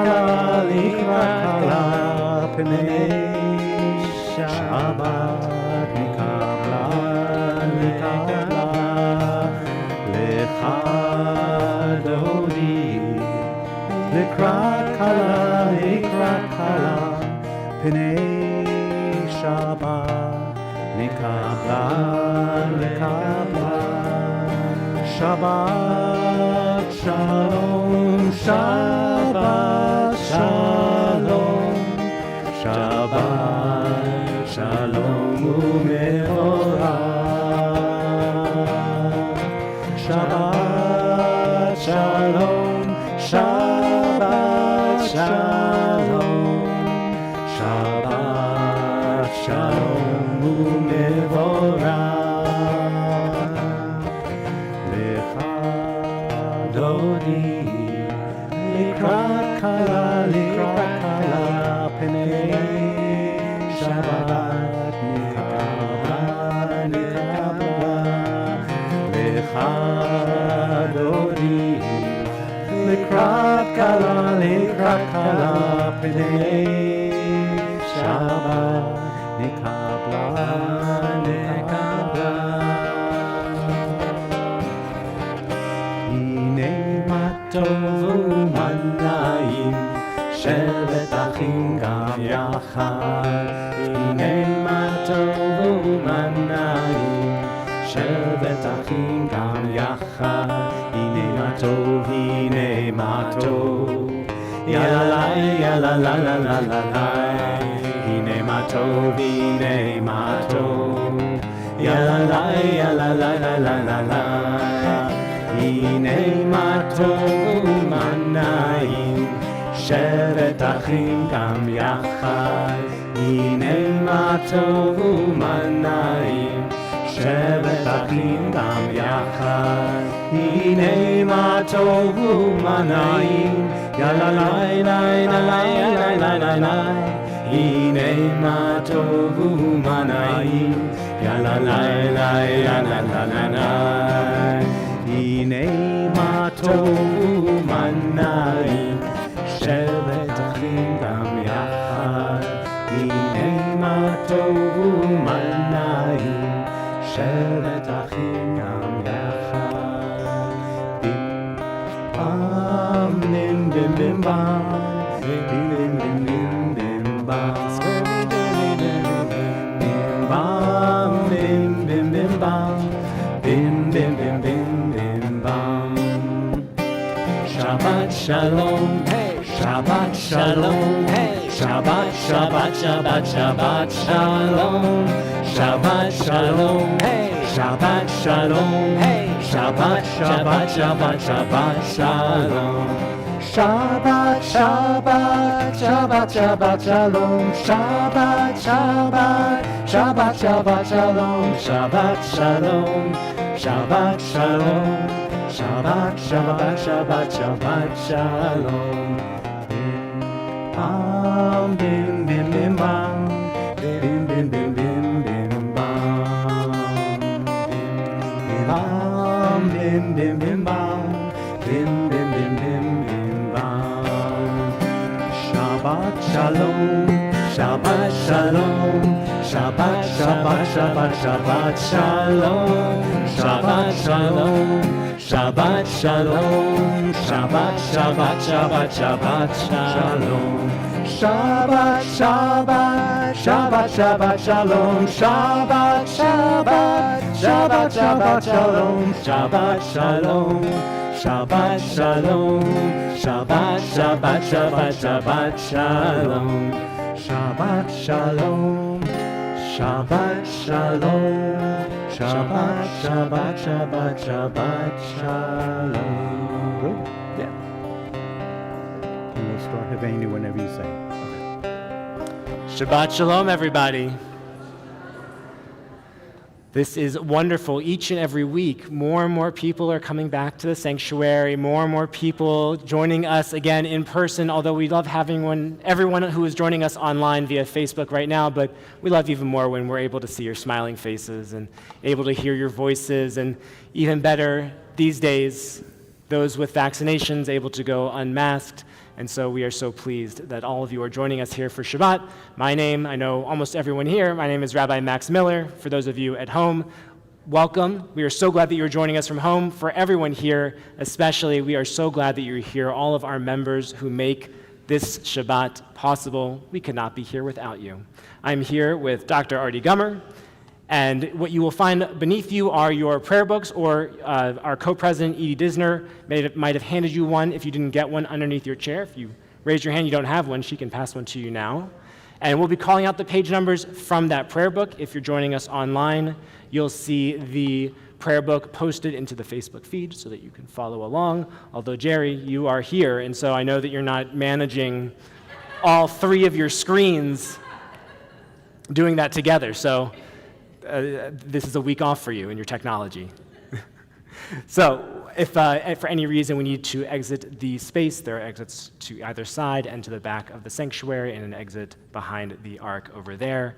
kala, likrat kala, pnei Shabbat nikabla, nikabla, lecha dodi, likrat kala, pnei Shabbat nikabla, nikabla. Shabbat shalom, Shabbat shalom, Shabbat shalom umevorach. Shabbat shalom, Shabbat shalom, Shabbat shalom umevorach. Dodi, likrat kala, pnei Shabbat nikabla, nikabla. Lecha dodi, likrat kala, pnei Shabbat nikabla, nikabla. טוב ומנעים, שבת אחים גם יחד. הנה מה טוב ומנעים, שבת אחים גם יחד. הנה מה טוב, הנה מה טוב, יאללה יאללה לה לה לה לה לה. הנה מה טוב, הנה מה טוב, יאללה יאללה לה לה לה לה לה. הנה מה טוב ומנעים, שבת אחים גם יחד. הנה מה טוב ומנעים, שבת אחים גם יחד. הנה מה טוב ומנעים, יאללה לי לי לי לי לי לי לי. הנה מה טוב ומנעים, יאללה לי לי לי לי לי. הנה מה טוב ומנעים, שבת אחים גם יחד. הנה מה טוב ומנעים, שבת אחים גם יחד. בים פעם בים בים בים פעם בים בים בים בים בים פעם בים פעם בים בים בים פעם בים בים בים בים בים פעם. Shabbat shalom, hey, Shabbat shalom, hey, Shabbat Shabbat Shabbat Shabbat shalom, Shabbat shalom, hey, Shabbat shalom, hey, Shabbat Shabbat Shabbat Shabbat shalom. Shabbat Shabbat Shabbat Shabbat shalom, Shabbat Shabbat Shabbat Shabbat shalom, Shabbat shalom, Shabbat shalom, Shabbat Shabbat Shabbat Shabbat shalom. Bim bim bim bim bam, bim bim bim bim bim bam, bim bim bim bam, bim bim bim bim bim bam. Shabbat shalom, Shabbat shalom, Shabbat Shabbat Shabbat Shabbat shalom, Shabbat shalom, Shabbat shalom, Shabbat Shabbat Shabbat Shabbat shalom, Shabbat Shabbat Shabbat Shabbat shalom, Shabbat Shabbat Shabbat Shabbat shalom, Shabbat shalom, Shabbat shalom, Shabbat Shabbat Shabbat Shabbat shalom, Shabbat shalom, Shabbat shalom, Shabbat Shabbat Shabbat Shabbat shalom. Good? Yeah. And we'll start Havenu whenever you say. Shabbat shalom, everybody. This is wonderful. Each and every week, more and more people are coming back to the sanctuary, more and more people joining us again in person, although we love having everyone who is joining us online via Facebook right now, but we love even more when we're able to see your smiling faces and able to hear your voices, and even better, these days, those with vaccinations able to go unmasked, And so we are so pleased that all of you are joining us here for Shabbat. My name, I know almost everyone here, my name is Rabbi Max Miller. For those of you at home, welcome. We are so glad that you're joining us from home. For everyone here, especially, we are so glad that you're here, all of our members who make this Shabbat possible. We could not be here without you. I'm here with Dr. Artie Gummer, and what you will find beneath you are your prayer books, or our co-president, Edie Disner, might have handed you one if you didn't get one underneath your chair. If you raise your hand, you don't have one, she can pass one to you now. And we'll be calling out the page numbers from that prayer book. If you're joining us online, you'll see the prayer book posted into the Facebook feed so that you can follow along. Although, Jerry, you are here, and so I know that you're not managing all three of your screens doing that together. So this is a week off for you in your technology. So if for any reason we need to exit the space, there are exits to either side and to the back of the sanctuary, and an exit behind the ark over there.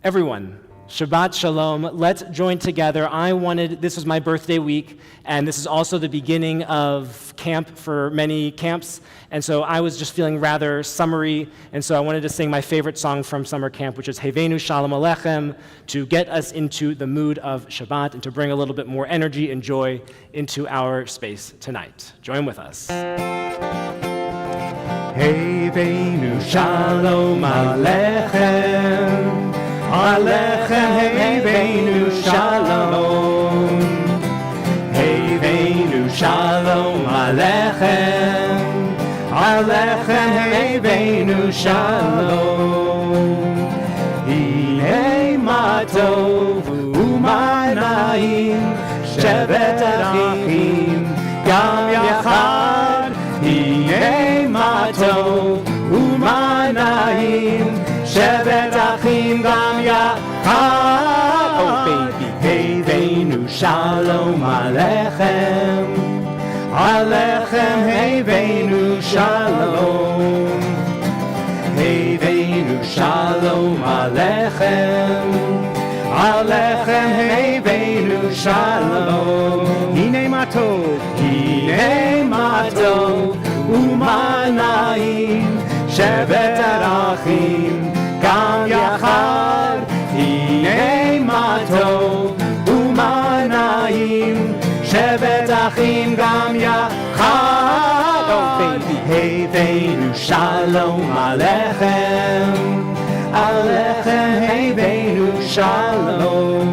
Everyone, Shabbat Shalom. Let's join together. This was my birthday week, and this is also the beginning of camp for many camps, and so I was just feeling rather summery, and so I wanted to sing my favorite song from summer camp, which is Hevenu Shalom Alechem, to get us into the mood of Shabbat and to bring a little bit more energy and joy into our space tonight. Join with us. Hevenu Shalom Alechem, Alechem Hevenu Shalom, Hevenu Shalom Alechem, Alechem Hevenu Shalom. Hine ma tov u'ma na'im, shevet achim gam yachad. Hine ma tov u'ma na'im, shevet achim gam yachad. Oh baby, Hevenu Shalom Alechem, Alechem Hevenu Shalom, Hevenu Shalom Alechem, Alechem Hevenu Shalom. Hine ma tov u'ma na'im, shevet achim gam yachad. Hine ma tov u'ma na'im, shevet achim gam yachad. Oh baby, Hevenu Shalom Alechem, Alechem Hevenu Shalom,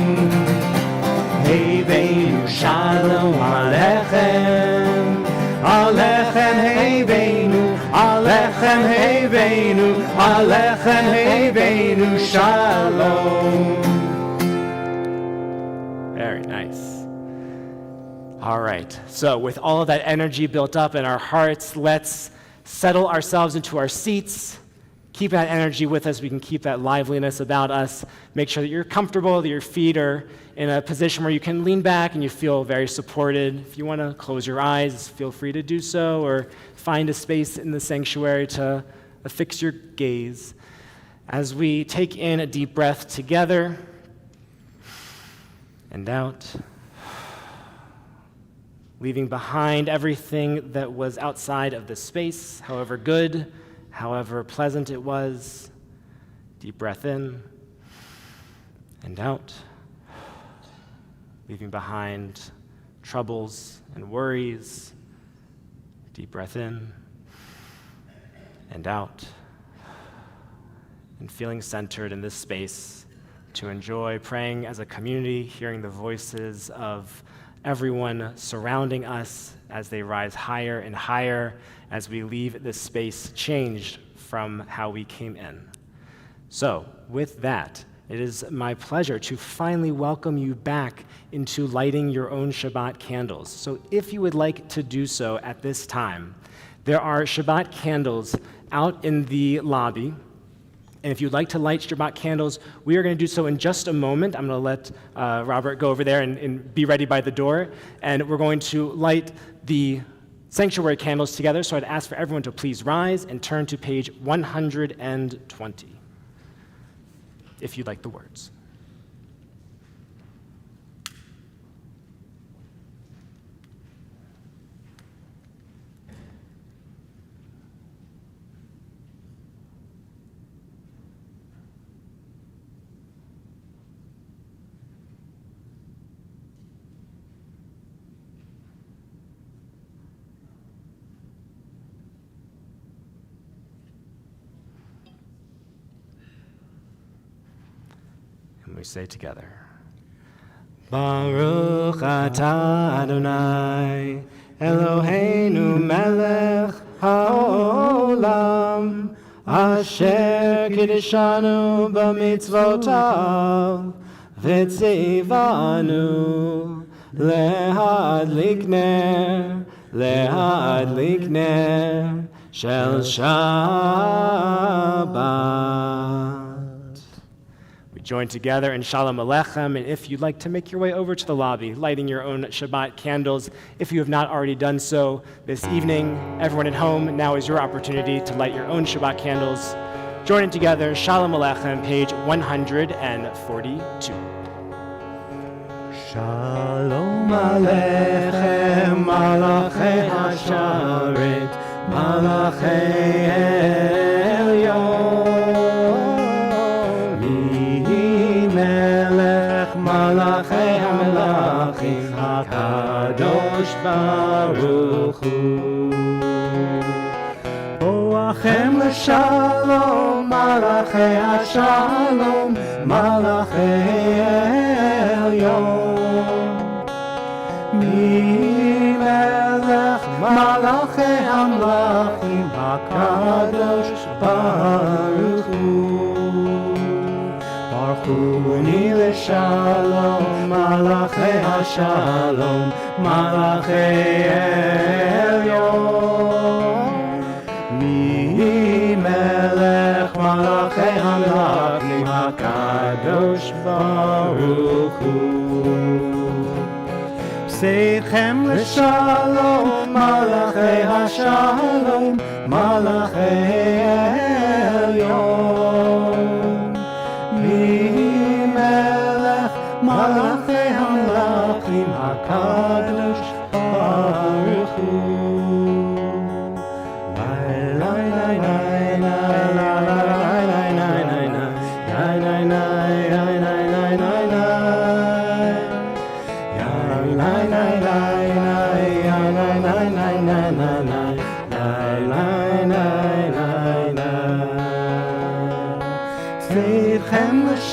Hevenu Shalom Alechem, Alechem Hevenu, Alechem Hevenu, Alechem Hevenu Shalom. Very nice. All right, so with all of that energy built up in our hearts, let's settle ourselves into our seats. Keep that energy with us. We can keep that liveliness about us. Make sure that you're comfortable, that your feet are in a position where you can lean back and you feel very supported. If you want to close your eyes, feel free to do so, or find a space in the sanctuary to affix your gaze. As we take in a deep breath together and out, leaving behind everything that was outside of the space, however good, however pleasant it was. Deep breath in and out, leaving behind troubles and worries. Deep breath in and out, and feeling centered in this space to enjoy praying as a community, hearing the voices of everyone surrounding us as they rise higher and higher as we leave this space changed from how we came in. So, with that, it is my pleasure to finally welcome you back into lighting your own Shabbat candles. So if you would like to do so at this time, there are Shabbat candles out in the lobby. And if you'd like to light Shabbat candles, we are going to do so in just a moment. I'm going to let Robert go over there and be ready by the door. And we're going to light the sanctuary candles together. So I'd ask for everyone to please rise and turn to page 120, if you'd like the words. We say together. Baruch atah Adonai, Eloheinu melech haolam, asher kiddushanu b'mitzvotav, v'tzivanu lehadlik ner shel Shabbat. Join together in Shalom Aleichem, and if you'd like to make your way over to the lobby, lighting your own Shabbat candles, if you have not already done so this evening, everyone at home, now is your opportunity to light your own Shabbat candles. Join in together, Shalom Aleichem, page 142. Shalom Aleichem, Malachei Hasharet, Malachei Elyon. Malachei HaMelachim HaKadosh Baruch Hu. Boachem l'shalom, Malachei HaShalom, Malachei Elyon. Melech Malachei HaMelachim HaKadosh Baruch Hu. Baruchuni l'shalom, Malachei HaShalom, Malachei Elyon. Melech Malachei HaMelachim HaKadosh Baruch Hu. Seichem l'shalom, Malachei HaShalom, Malachei Elyon. Melech Malachei HaMelachim HaKadosh Baruch Hu.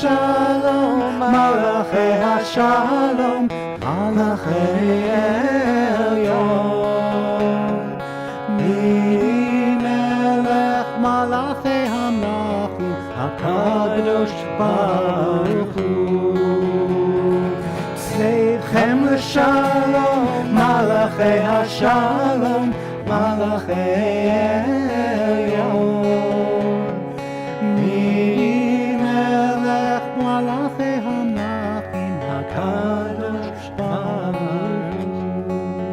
Shalom, Malachei HaShalom, Malachei Elyon. Melech Malachei HaMelachim HaKadosh Baruch Hu. Seichem l'shalom, Malachei HaShalom, Malachei Elyon. Malachei HaMelachim HaKadosh Baruch Hu.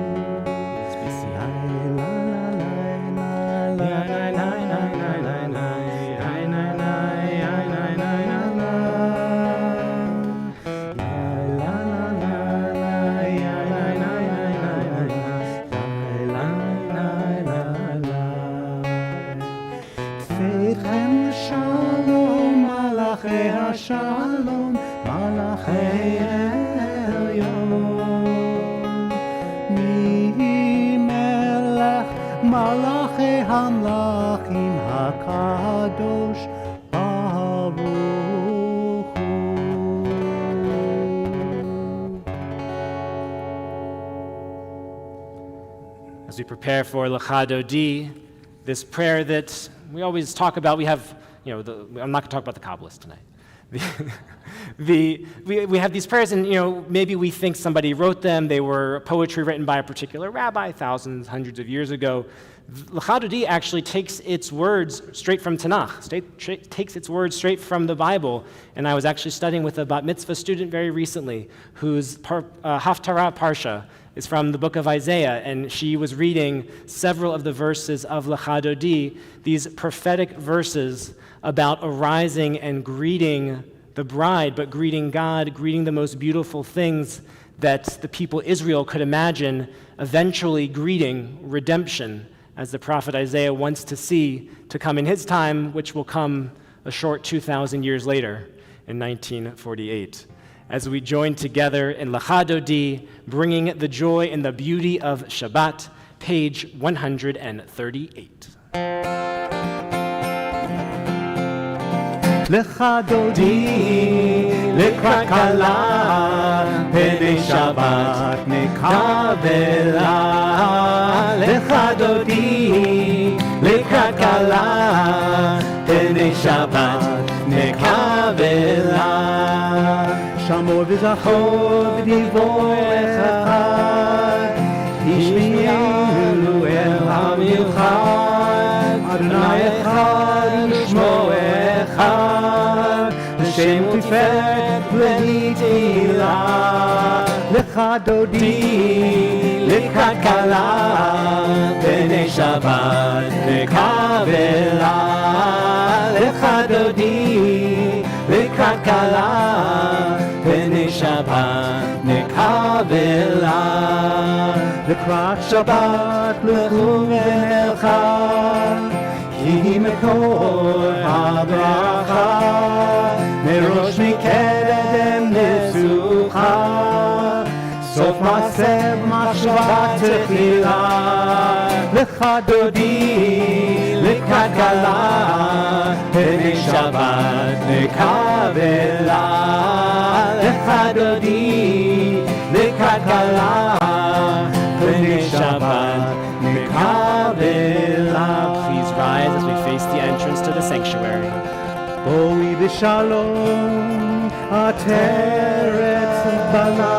Malachei HaShalom, Malachei Elyon. Melech Malachei HaMelachim HaKadosh Baruch Hu. As we prepare for Lecha Dodi, this prayer that we always talk about, we have, I'm not going to talk about the Kabbalists tonight. We have these prayers, and maybe we think somebody wrote them. They were poetry written by a particular rabbi thousands, hundreds of years ago. Lecha Dodi actually takes its words straight from Tanakh, takes its words straight from the Bible. And I was actually studying with a bat mitzvah student very recently whose Haftarah Parsha is from the book of Isaiah, and she was reading several of the verses of Lecha Dodi, these prophetic verses about arising and greeting the bride, but greeting God, greeting the most beautiful things that the people Israel could imagine, eventually greeting redemption, as the prophet Isaiah wants to see to come in his time, which will come a short 2,000 years later in 1948. As we join together in Lecha Dodi, bringing the joy and the beauty of Shabbat, page 138. Lecha Dodi, לקראת כלה, פני שבת נקבלה. לך דודי, לקראת כלה, פני שבת נקבלה. שמור וזכור בדיבורך, השמיענו אל המיוחד, אדוני אחד ושמו אחד, לשם תפארת ולתהילה. לך דודי, לקראת כלה, פני שבת נקבלה. לך דודי, לקראת כלה, פני שבת נקבלה. לקראת שבת לכו ונלכה, כי מקור הברכה, מראש מקדם נסוכה, סוף מעשה מחשבה תחילה. לך דודי, לקראת כלה, פני שבת נקבלה. לך דודי, לקראת כלה, פני שבת נקבלה. Please rise as we face the entrance to the sanctuary. בואי בשלום, עטרת בנה,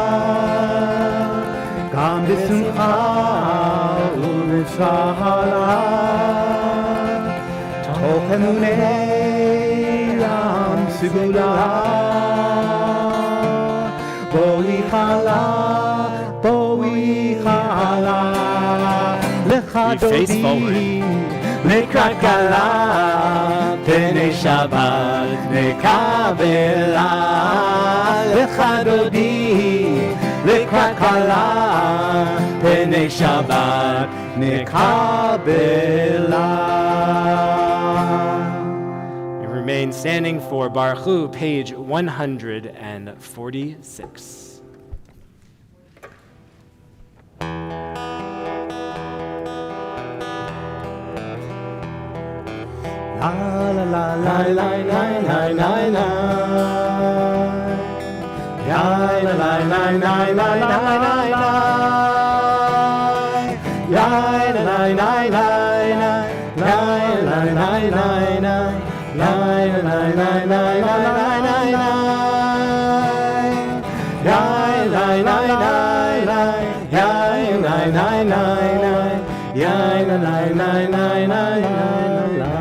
גם בשמחה ובצהלה, תוך אמוני עם סגולה. בואי חלה, בואי חלה, לך דודי, לקראת כלה, פני שבת נקבלה. לך דודי, לקראת כלה, פני שבת נקבלה. We remain standing for Baruch Hu, page 146. La la la la la la la la la. La la la la la la la la la. La la la la la la. La la la la la. La la la la la la la. La la la la la. La la la la la. La la la la la la la.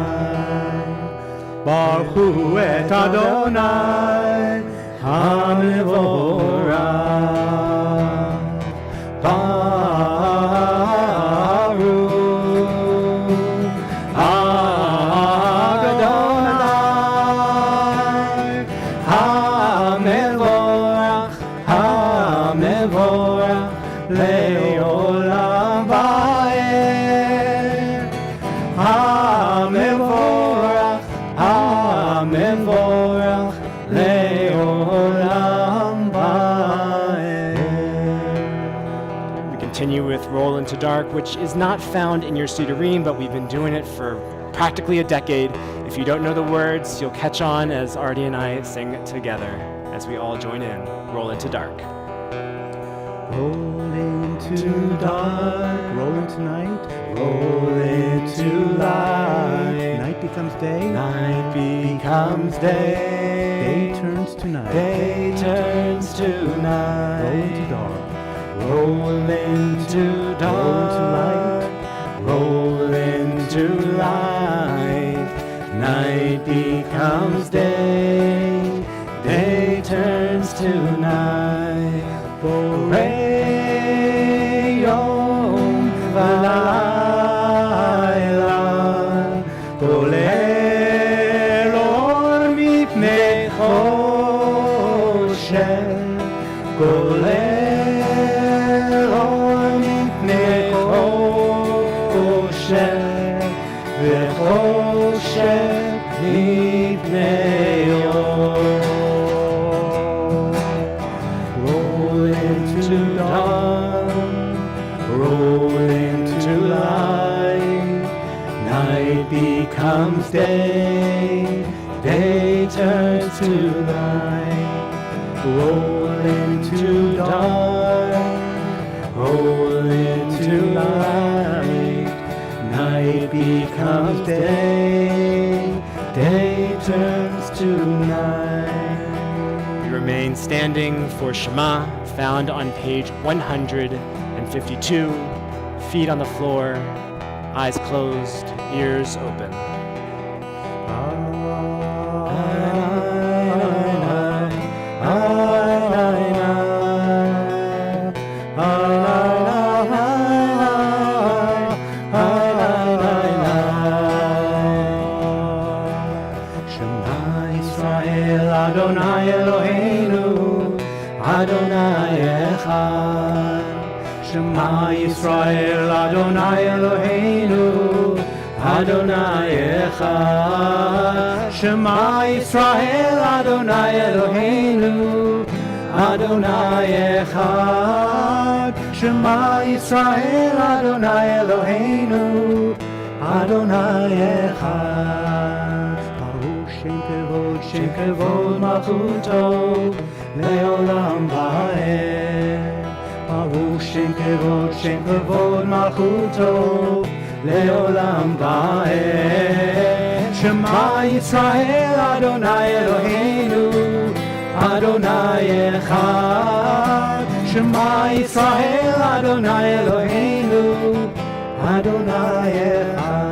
Baruch Hu et Adonai HaMevorach. Baruch Adonai HaMevorach, HaMevorach le'olam va'ed. HaMevorach, HaMevorach le'olam va'ed. We continue with Roll Into Dark, which is not found in your Siddurim, but we've been doing it for practically a decade. If you don't know the words, you'll catch on as Artie and I sing it together as we all join in. Roll Into Dark. Roll into dark, roll into night, roll into light. Night becomes day, night becomes day. Day turns to night, day turns to night. Roll into dark, roll into dark, roll into light. Night becomes day, day turns to night. Borei yom v'layla, koler or mipnei choshech, koler or mipnei choshech, v'choshech mipnei or. Roll into dawn, roll into light. Night becomes day, day turns to night. roll into dark, roll into light. Night becomes day, day turns to night. We remain standing for Shema, found on page 152. Feet on the floor, eyes closed, ears open. Adonai Eloheinu, Adonai Echad. Shema Yisrael, Adonai Eloheinu, Adonai Echad. Shema Yisrael, Adonai Eloheinu, Adonai Echad. Shema Yisrael, Adonai Eloheinu, Adonai Echad. Shem kevod malchuto leolam va'ed. Baruch Shem kevod malchuto leolam va'ed. Shema Yisrael Adonai Eloheinu Adonai Echad. Shema Yisrael Adonai Eloheinu Adonai Echad.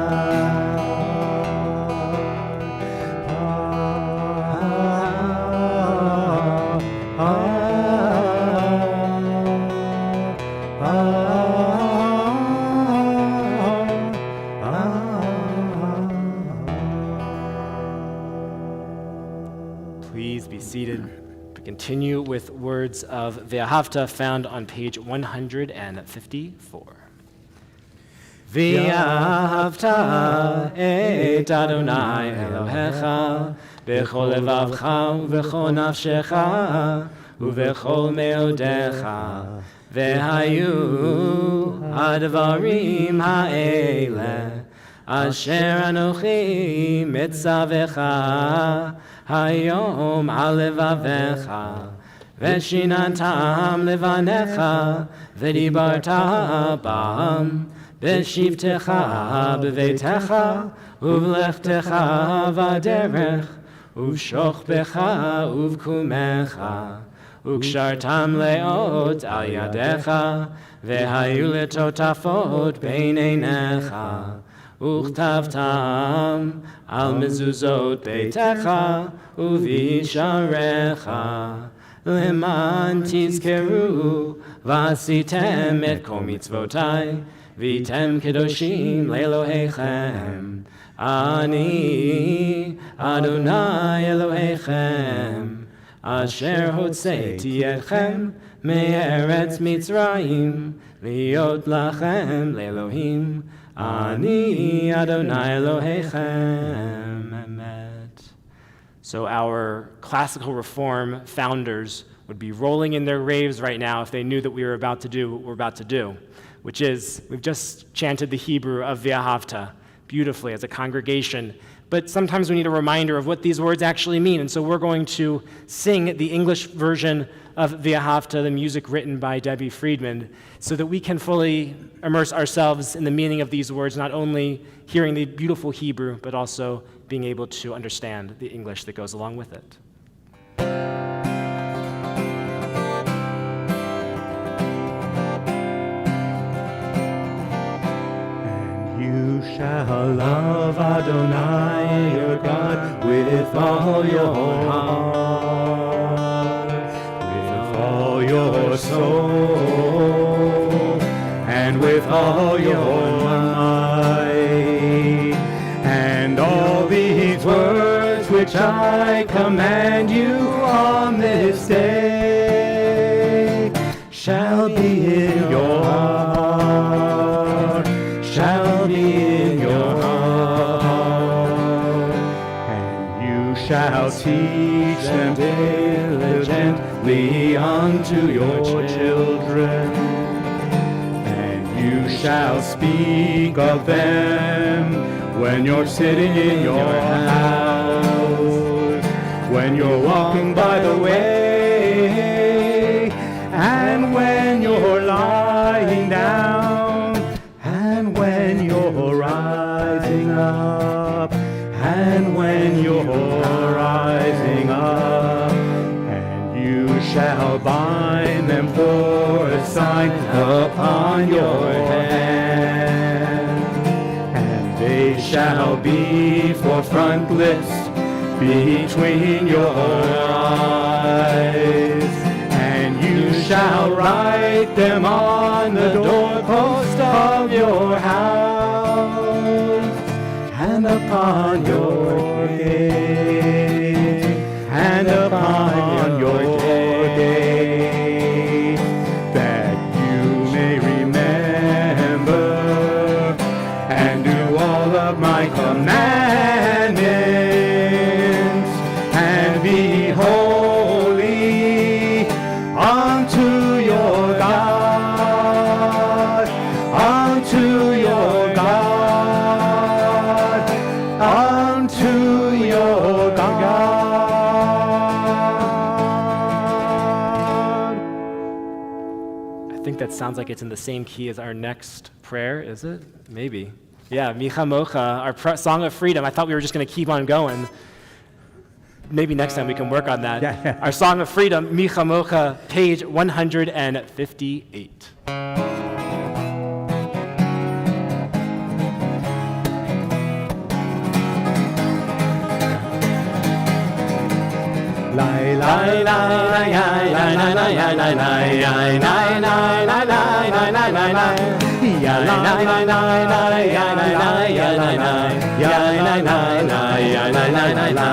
Please be seated. We continue with words of Ve'ahavta found on page 154. Ve'ahavta et Adonai Elohecha b'chol levavcha u'b'chol nafshecha u'b'chol meodecha ve'hayu advarim ha'eleh asher anochi mitzavecha hayom al levavecha veshinantam levanecha v'dibarta bam b'shivtecha b'veitecha uv'lechtecha v'derech uv'shochbecha uv'kumecha וקשרתם לאות על ידיך, והיו לטוטפות בין עיניך, וכתבתם על מזוזות ביתך ובישעריך, למען תזכרו ועשיתם את כל מצוותי, והייתם קדושים לאלוהיכם. אני אדוני אלוהיכם, אשר הוצאתי אתכם מארץ מצרים, להיות לכם לאלוהים. Ani Adonai Elohechem. Emet. So our classical reform founders would be rolling in their graves right now if they knew that we were about to do what we're about to do, which is, we've just chanted the Hebrew of Ve'ahavta beautifully as a congregation, but sometimes we need a reminder of what these words actually mean, and so we're going to sing the English version of Ve'ahavta, the music written by Debbie Friedman, so that we can fully immerse ourselves in the meaning of these words, not only hearing the beautiful Hebrew, but also being able to understand the English that goes along with it. And you shall love Adonai your God with all your heart, with all your soul, and with all your might. And all these words which I command you on this day shall be in your heart, shall be in your heart. And you shall teach them diligently unto your children, you shall speak of them when you're sitting in your house, when you're walking by the way, and when you're rising up, and you shall bind them for a sign upon your hand, and they shall be for frontlets between your eyes, and you shall write them on the doorpost of your house, and upon your gate, and upon your gate, that you may remember and do all of my commandments, and be holy unto your God, unto your God, unto your God. I think that sounds like it's in the same key as our next prayer, is it? Maybe. Yeah, Micha Mocha, our song of freedom. I thought we were just going to keep on going. Maybe next time we can work on that. Yeah. Our song of freedom, Micha Mocha, page 158. Lai lai lai lai lai lai lai lai lai lai lai lai lai lai lai lai lai. Ya lai lai lai lai lai ya lai lai ya lai lai ya lai lai lai ya lai lai lai lai.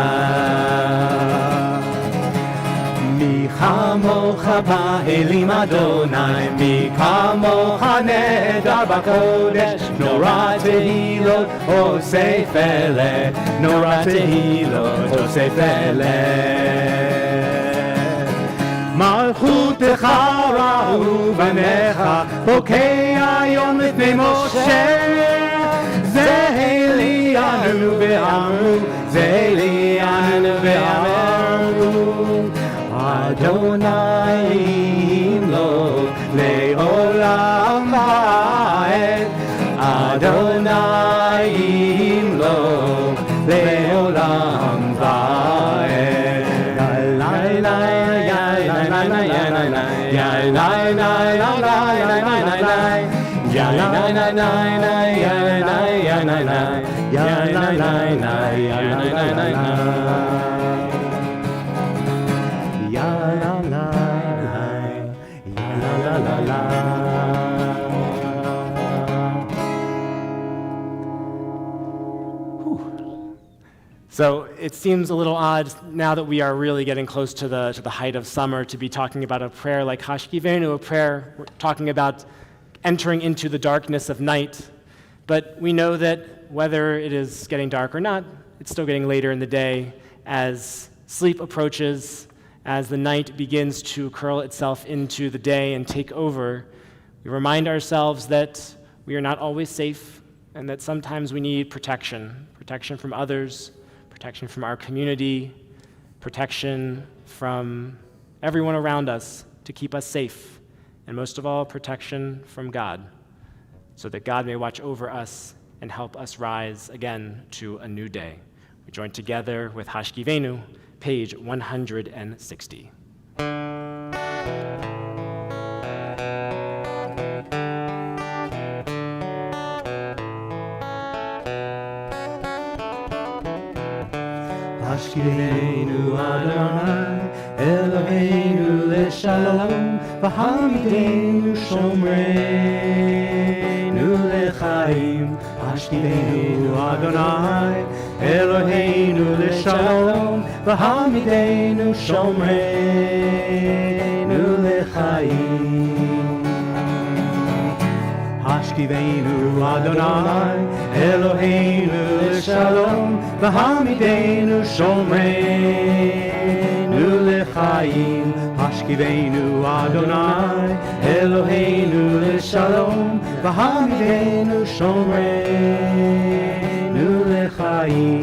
Mi chamocha ba'elim Adonai, mi chamocha nedar b'kodesh, norah tehilot osei feleh, norah tehilot osei feleh. מלכותך ראו בניך, בוקע יום לפני משה. זה אלינו ואמרו, זה אלינו ואמרו, אדוני ימלוך לעולם ועד, אדוני ימלוך לעולם ועד. So it seems a little odd now that we are really getting close to the height of summer to be talking about a prayer like Hashkivenu, a prayer we're talking about entering into the darkness of night. But we know that whether it is getting dark or not, it's still getting later in the day as sleep approaches, as the night begins to curl itself into the day and take over. We remind ourselves that we are not always safe and that sometimes we need protection from others, protection from our community, protection from everyone around us to keep us safe, and most of all, protection from God, so that God may watch over us and help us rise again to a new day. We join together with Hashkivenu, page 160. Hashkivenu Adonai, Eloheinu leshalom, v'hamidenu shomreinu lechaim. Hashkivenu Adonai, Eloheinu leshalom, v'hamidenu shomreinu lechaim. Hashkivenu Adonai, Eloheinu leshalom, v'hamidenu shomreinu lechaim. Hashkivenu Adonai, Eloheinu leshalom, v'hamidenu shomreinu lechaim.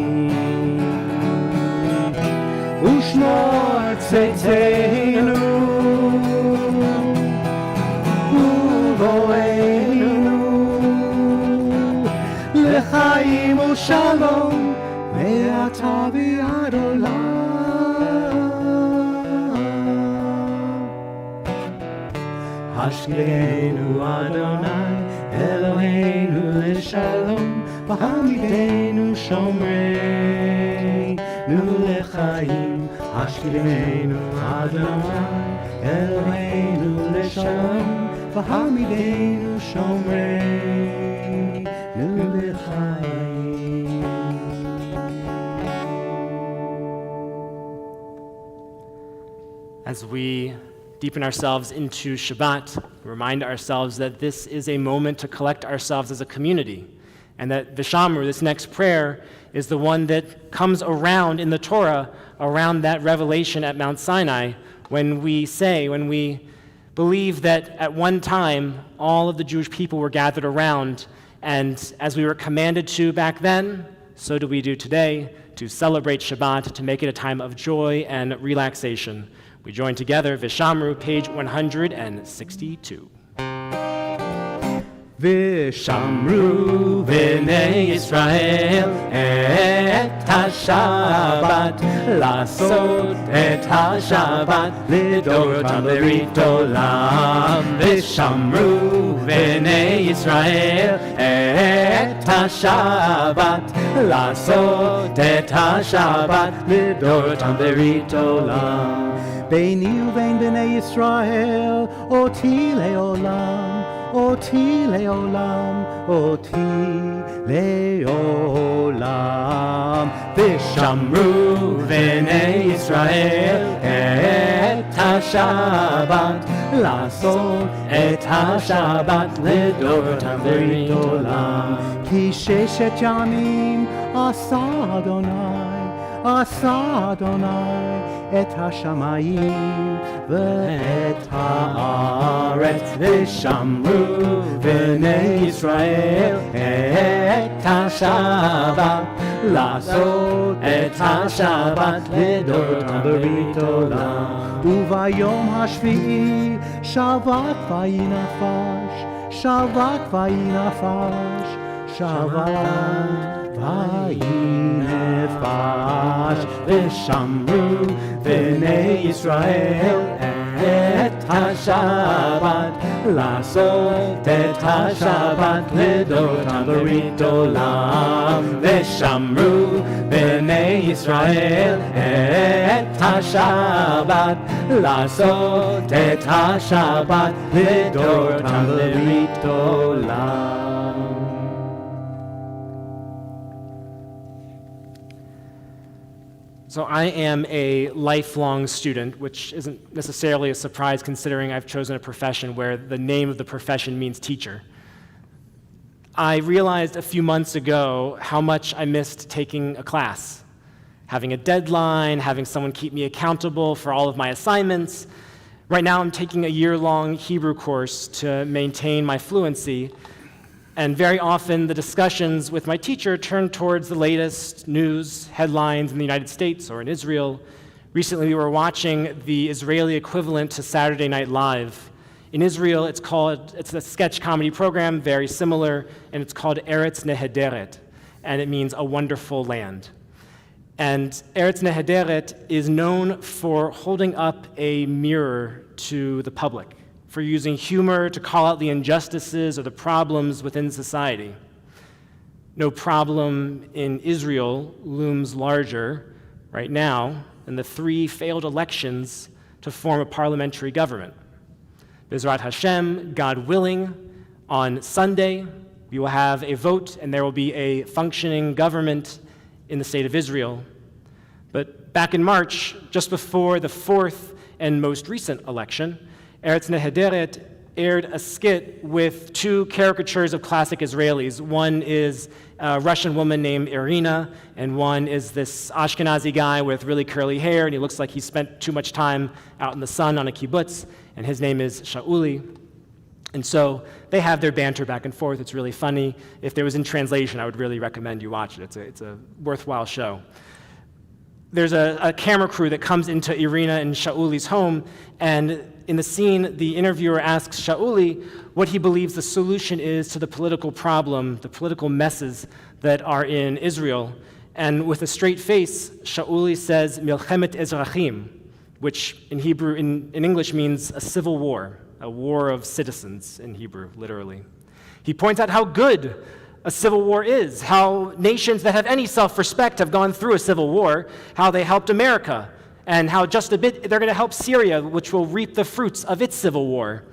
Ushmor tzeiteinu, uvoeinu, לחיים ושלום ואתה ביד עולם. השכילנו אדוני אלוהינו לשלום, והעמידנו שומרנו לחיים. השכילנו אדוני אלוהינו לשלום, והעמידנו שומרנו לחיים. As we deepen ourselves into Shabbat, remind ourselves that this is a moment to collect ourselves as a community, and that Vishamru, this next prayer, is the one that comes around in the Torah, around that revelation at Mount Sinai, when we believe that at one time all of the Jewish people were gathered around, and as we were commanded to back then, so do we do today, to celebrate Shabbat, to make it a time of joy and relaxation. We join together, Vishamru, page 162. ושמרו בני ישראל את השבת, לעשות את השבת לדורותם ברית עולם. ושמרו בני ישראל את השבת, לעשות את השבת לדורותם ברית עולם. ביני ובין בני ישראל אותי לעולם, אותי לעולם, אותי לעולם. ושמרו בני ישראל את השבת, לעשות את השבת לדורותם ברית עולם. כי ששת ימים עשה אדוני את השמיים ואת הארץ. ושמרו בני ישראל את השבת, לעשות את השבת לדורותם ברית עולם. וביום השביעי שבת ויהי נפש, שבת ויהי נפש, שבת ויהי נפש. ושמרו בני ישראל את השבת, לעשות את השבת לדורותם ברית עולם. ושמרו בני ישראל את השבת, לעשות את השבת לדורותם ברית עולם. So I am a lifelong student, which isn't necessarily a surprise considering I've chosen a profession where the name of the profession means teacher. I realized a few months ago how much I missed taking a class, having a deadline, having someone keep me accountable for all of my assignments. Right now I'm taking a year-long Hebrew course to maintain my fluency, and very often the discussions with my teacher turn towards the latest news headlines in the United States or in Israel. Recently we were watching the Israeli equivalent to Saturday Night Live. In Israel it's a sketch comedy program, very similar, and it's called Eretz Nehederet, and it means a wonderful land. And Eretz Nehederet is known for holding up a mirror to the public, for using humor to call out the injustices or the problems within society. No problem in Israel looms larger right now than the 3 failed elections to form a parliamentary government. B'ezrat Hashem, God willing, on Sunday we will have a vote and there will be a functioning government in the state of Israel. But back in March, just before the 4th and most recent election, Eretz Nehederet aired a skit with 2 caricatures of classic Israelis. One is a Russian woman named Irina, and one is this Ashkenazi guy with really curly hair, and he looks like he spent too much time out in the sun on a kibbutz, and his name is Shauli. And so they have their banter back and forth. It's really funny. If there was in translation, I would really recommend you watch it. It's a worthwhile show. There's a camera crew that comes into Irina and Shauli's home, and in the scene, the interviewer asks Shauli what he believes the solution is to the political problem, the political messes that are in Israel. And with a straight face, Shauli says Milchemet Ezrachim, which in Hebrew, in English means a civil war, a war of citizens in Hebrew, literally. He points out how good a civil war is, how nations that have any self-respect have gone through a civil war, how they helped America, and how just a bit they're going to help Syria, which will reap the fruits of its civil war.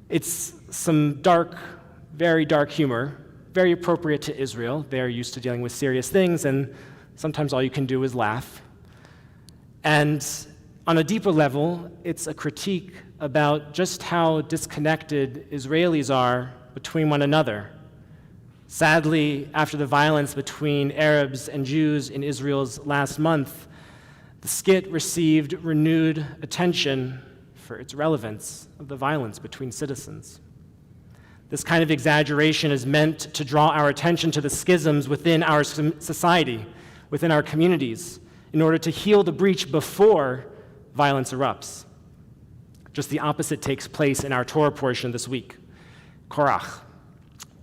It's some dark, very dark humor, very appropriate to Israel. They're used to dealing with serious things, and sometimes all you can do is laugh. And on a deeper level, it's a critique about just how disconnected Israelis are between one another. Sadly, after the violence between Arabs and Jews in Israel's last month, the skit received renewed attention for its relevance of the violence between citizens. This kind of exaggeration is meant to draw our attention to the schisms within our society, within our communities, in order to heal the breach before violence erupts. Just the opposite takes place in our Torah portion this week. Korach.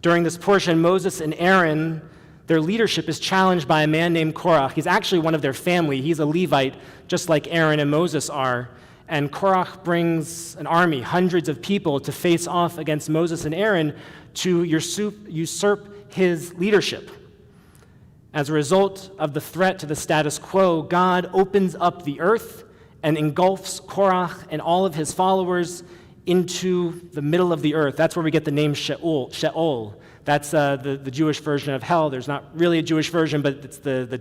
During this portion, Moses and Aaron, their leadership is challenged by a man named Korach. He's actually one of their family. He's a Levite, just like Aaron and Moses are. And Korach brings an army, hundreds of people, to face off against Moses and Aaron to usurp his leadership. As a result of the threat to the status quo, God opens up the earth and engulfs Korach and all of his followers into the middle of the earth. That's where we get the name Sheol. That's the Jewish version of hell. There's not really a Jewish version, but it's the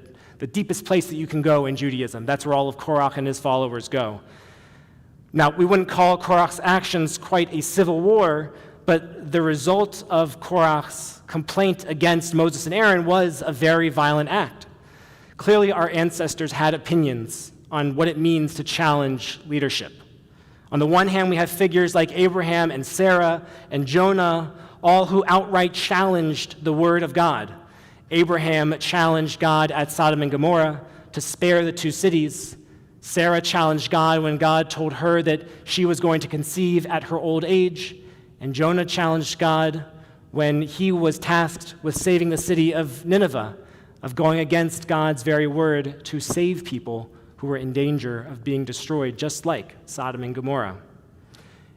deepest place that you can go in Judaism. That's where all of Korach and his followers go. Now, we wouldn't call Korach's actions quite a civil war, but the result of Korach's complaint against Moses and Aaron was a very violent act. Clearly, our ancestors had opinions on what it means to challenge leadership. On the one hand, we have figures like Abraham and Sarah and Jonah, all who outright challenged the word of God. Abraham challenged God at Sodom and Gomorrah to spare the two cities. Sarah challenged God when God told her that she was going to conceive at her old age. And Jonah challenged God when he was tasked with saving the city of Nineveh, of going against God's very word to save people who were in danger of being destroyed, just like Sodom and Gomorrah.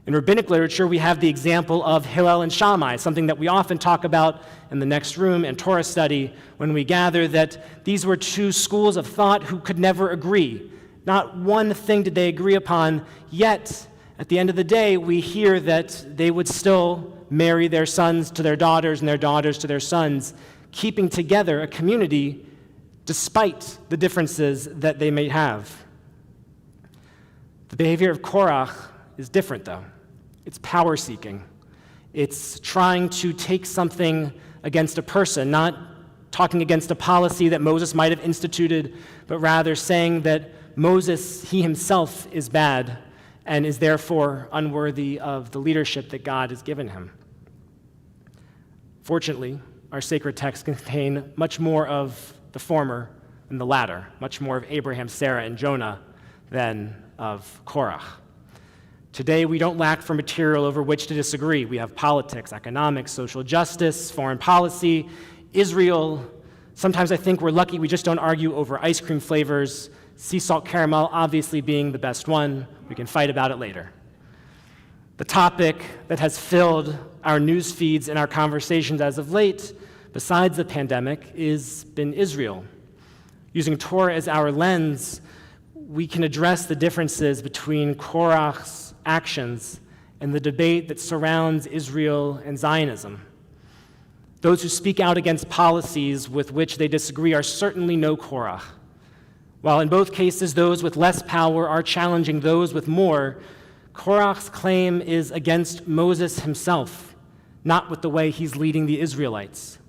In rabbinic literature, we have the example of Hillel and Shammai, something that we often talk about in the next room in Torah study when we gather that these were two schools of thought who could never agree. Not one thing did they agree upon, yet at the end of the day, we hear that they would still marry their sons to their daughters and their daughters to their sons, keeping together a community despite the differences that they may have. The behavior of Korach is different, though. It's power-seeking. It's trying to take something against a person, not talking against a policy that Moses might have instituted, but rather saying that Moses, he himself, is bad and is therefore unworthy of the leadership that God has given him. Fortunately, our sacred texts contain much more of the former than the latter, much more of Abraham, Sarah, and Jonah than of Korach. Today, we don't lack for material over which to disagree. We have politics, economics, social justice, foreign policy, Israel. Sometimes I think we're lucky we just don't argue over ice cream flavors, sea salt caramel obviously being the best one. We can fight about it later. The topic that has filled our news feeds and our conversations as of late, besides the pandemic, has been Israel. Using Torah as our lens, we can address the differences between Korach's actions and the debate that surrounds Israel and Zionism. Those who speak out against policies with which they disagree are certainly no Korach. While in both cases those with less power are challenging those with more, Korach's claim is against Moses himself, not with the way he's leading the Israelites.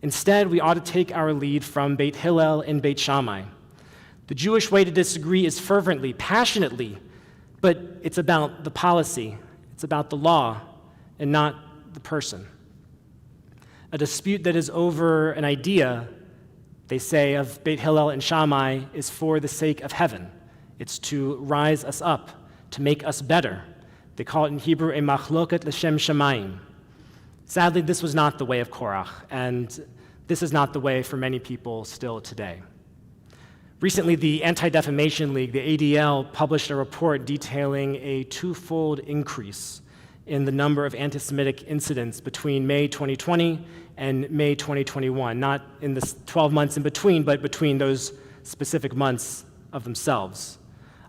Instead, we ought to take our lead from Beit Hillel and Beit Shammai. The Jewish way to disagree is fervently, passionately, but it's about the policy, it's about the law, and not the person. A dispute that is over an idea, they say, of Beit Hillel and Shammai is for the sake of heaven. It's to rise us up, to make us better. They call it in Hebrew a machloket l'shem shamayim. Sadly, this was not the way of Korach, and This is not the way for many people still today. Recently, the Anti-Defamation League, the ADL, published a report detailing a twofold increase in the number of anti-Semitic incidents between May 2020 and May 2021, not in the 12 months in between, but between those specific months of themselves.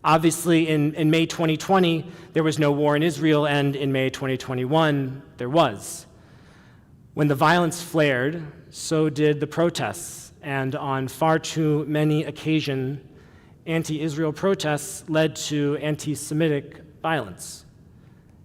Obviously, in May 2020, there was no war in Israel, and in May 2021, there was. When the violence flared, so did the protests, and on far too many occasions, anti-Israel protests led to anti-Semitic violence.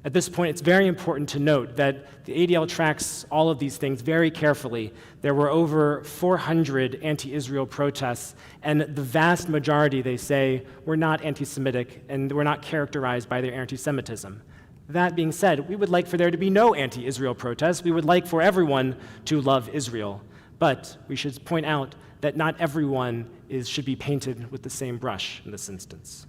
At this point, it's very important to note that the ADL tracks all of these things very carefully. There were over 400 anti-Israel protests, and the vast majority, they say, were not anti-Semitic and were not characterized by their anti-Semitism. That being said, we would like for there to be no anti-Israel protests. We would like for everyone to love Israel. But we should point out that not everyone should be painted with the same brush in this instance.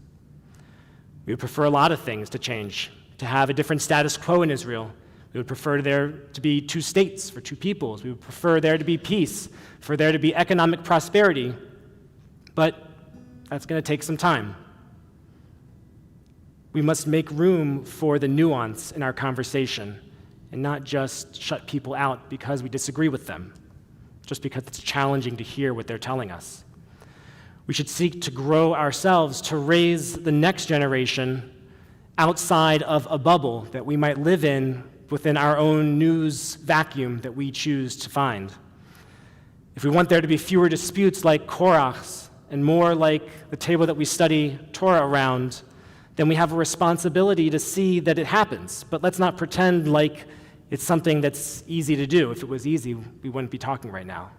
We would prefer a lot of things to change, to have a different status quo in Israel. We would prefer there to be two states for two peoples. We would prefer there to be peace, for there to be economic prosperity. But that's going to take some time. We must make room for the nuance in our conversation and not just shut people out because we disagree with them, just because it's challenging to hear what they're telling us. We should seek to grow ourselves, to raise the next generation outside of a bubble that we might live in within our own news vacuum that we choose to find. If we want there to be fewer disputes like Korach's and more like the table that we study Torah around, then we have a responsibility to see that it happens. But let's not pretend like it's something that's easy to do. If it was easy, we wouldn't be talking right now.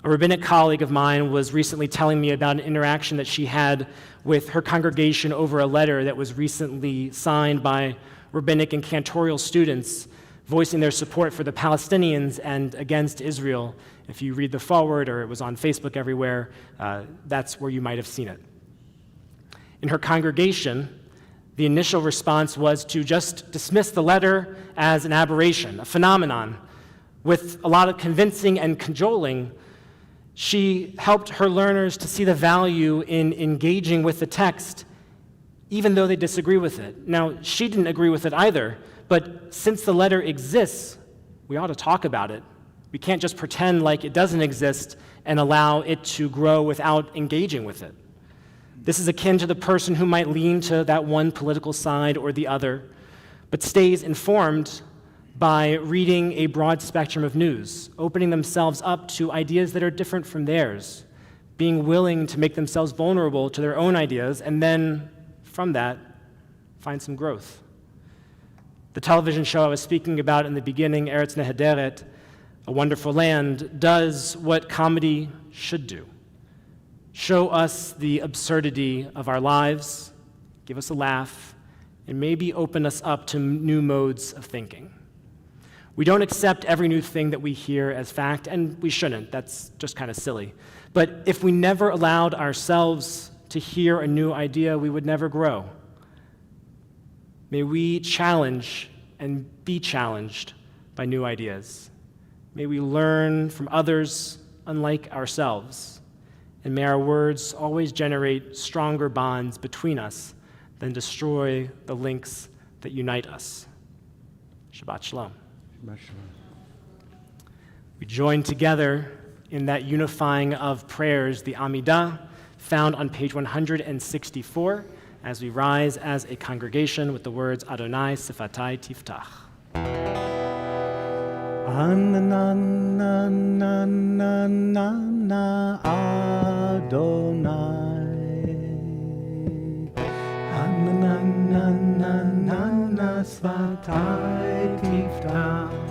A rabbinic colleague of mine was recently telling me about an interaction that she had with her congregation over a letter that was recently signed by rabbinic and cantorial students voicing their support for the Palestinians and against Israel. If you read the foreword, or it was on Facebook everywhere, that's where you might have seen it. In her congregation, the initial response was to just dismiss the letter as an aberration, a phenomenon. With a lot of convincing and cajoling, she helped her learners to see the value in engaging with the text, even though they disagree with it. Now, she didn't agree with it either, but since the letter exists, we ought to talk about it. We can't just pretend like it doesn't exist and allow it to grow without engaging with it. This is akin to the person who might lean to that one political side or the other, but stays informed by reading a broad spectrum of news, opening themselves up to ideas that are different from theirs, being willing to make themselves vulnerable to their own ideas, and then, from that, find some growth. The television show I was speaking about in the beginning, Eretz Nehederet, A Wonderful Land, does what comedy should do. Show us the absurdity of our lives, give us a laugh, and maybe open us up to new modes of thinking. We don't accept every new thing that we hear as fact, and we shouldn't. That's just kind of silly. But if we never allowed ourselves to hear a new idea, we would never grow. May we challenge and be challenged by new ideas. May we learn from others unlike ourselves. And may our words always generate stronger bonds between us than destroy the links that unite us. Shabbat Shalom. Shabbat Shalom. We join together in that unifying of prayers, the Amidah, found on page 164, as we rise as a congregation with the words Adonai Sifatai Tiftach. Anananananana Adonai Ananananana Svatai Tiftach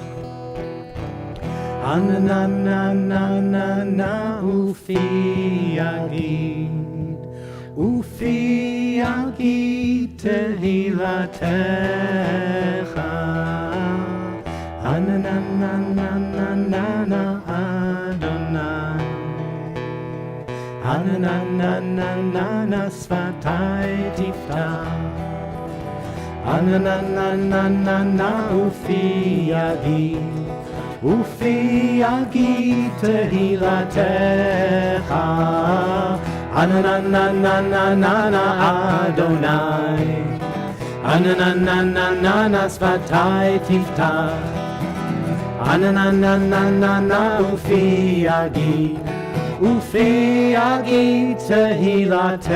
Ananananana Ufi Yagid Tehilatecha Ananananana Adonai Ananananana Svatai Tiftach Ananananana Ufi Yagid ופי יגיד תהילתך. עננה אדוני, עננה שפתי תפתח, עננה ופי יגיד תהילתך.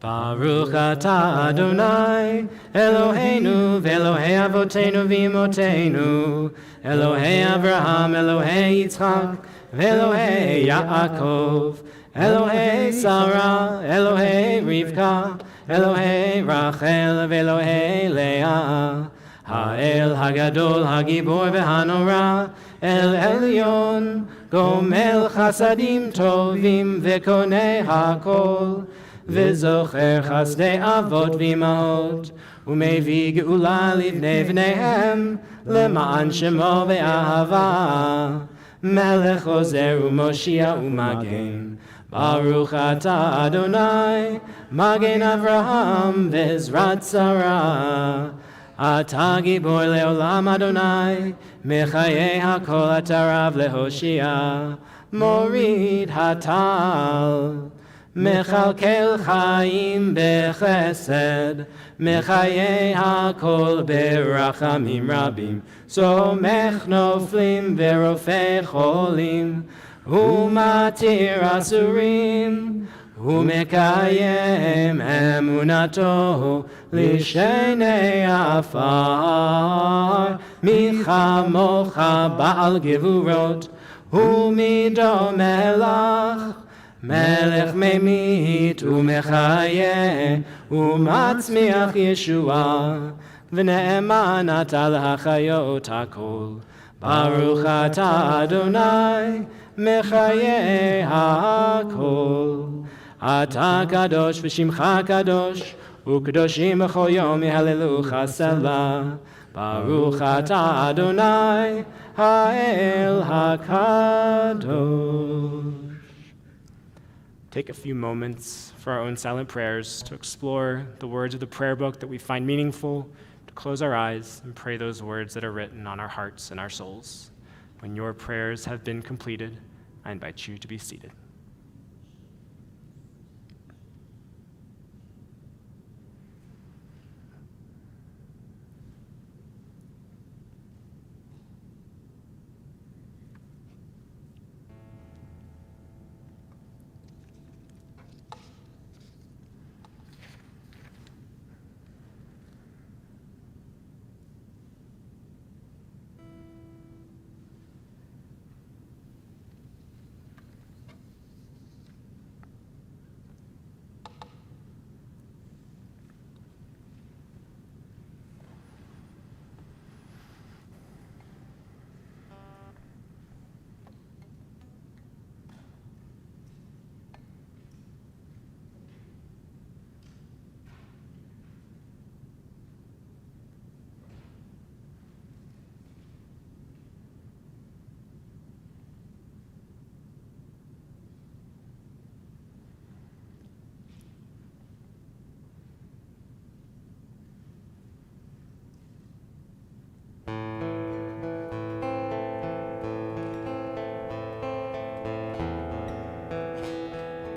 ברוך אתה אדוני אלוהינו ואלוהי אבותינו ואמותינו, אלוהי אברהם, אלוהי יצחק ואלוהי יעקב, אלוהי שרה, אלוהי רבקה, אלוהי רחל ואלוהי לאה, האל הגדול, הגיבור והנורא, אל עליון, גומל חסדים טובים וקונה הכל, וזוכר חסדי אבות ואמהות, ומביא גאולה לבני בניהם, למען שמו באהבה. מלך עוזר ומושיע ומגן, ברוך אתה אדוני, מגן אברהם בעזרת שרה. אתה גיבור לעולם אדוני, מחיי הכל אתה רב להושיע, מוריד הטל. מכלכל חיים בחסד, מחיי הכל ברחמים רבים, סומך נופלים ורופא חולים, ומתיר אסורים, ומקיים אמונתו לשני עפר. מי כמוך בעל גבורות, ומידו מלך, מלך ממית ומחיה ומצמיח ישועה, ונאמן אתה להחיות הכל. ברוך אתה אדוני מחיי הכל. אתה קדוש ושמך קדוש, וקדושים בכל יום יהללוך סלה. ברוך אתה אדוני האל הקדוש. Take a few moments for our own silent prayers to explore the words of the prayer book that we find meaningful, to close our eyes and pray those words that are written on our hearts and our souls. When your prayers have been completed, I invite you to be seated.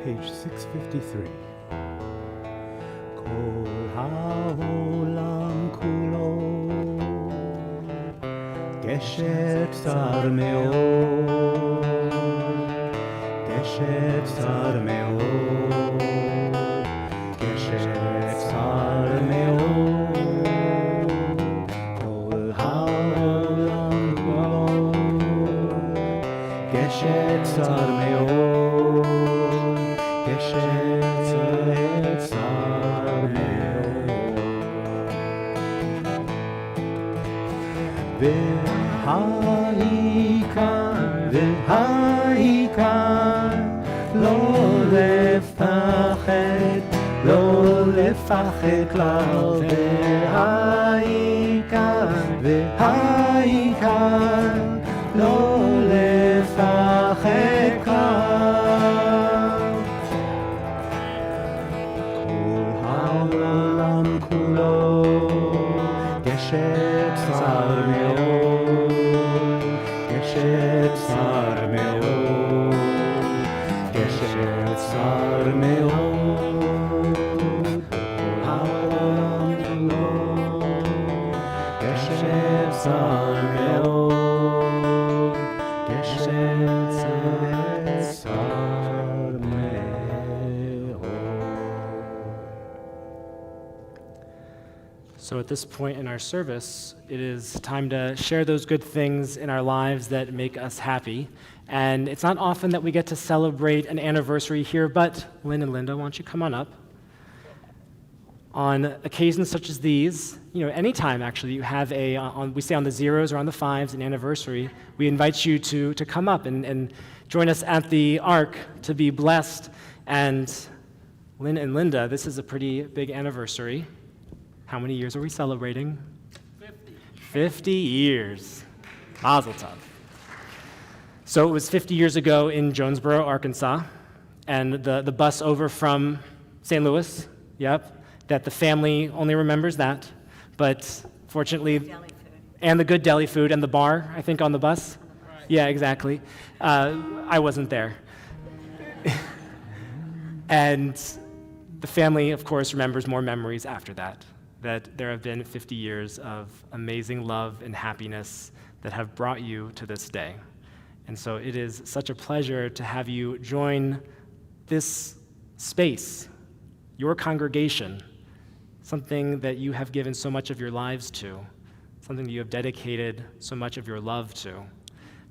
Page 653. כל העולם כולו גשם צר מאוד, גשם צר מאוד, גשם צר מאוד. כל העולם כולו גשם צר מאוד, והעיקר לא לפחד, לא לפחד כלל. והעיקר לא לפחד כלל. כל העולם כולו גשם So at this point in our service, it is time to share those good things in our lives that make us happy. And it's not often that we get to celebrate an anniversary here, but Lynn and Linda, why don't you come on up? On occasions such as these, anytime actually you have we say on the zeros or on the fives, an anniversary, we invite you to come up and join us at the Ark to be blessed. And Lynn and Linda, this is a pretty big anniversary. How many years are we celebrating? 50. 50 years. Mazel tov. So it was 50 years ago in Jonesboro, Arkansas, and the bus over from St. Louis, that the family only remembers that, but fortunately, Deli food. and the good deli food and the bar, I think, on the bus. Right. Yeah, exactly. I wasn't there. And the family, of course, remembers more memories after that there have been 50 years of amazing love and happiness that have brought you to this day. And so it is such a pleasure to have you join this space, your congregation, something that you have given so much of your lives to, something that you have dedicated so much of your love to.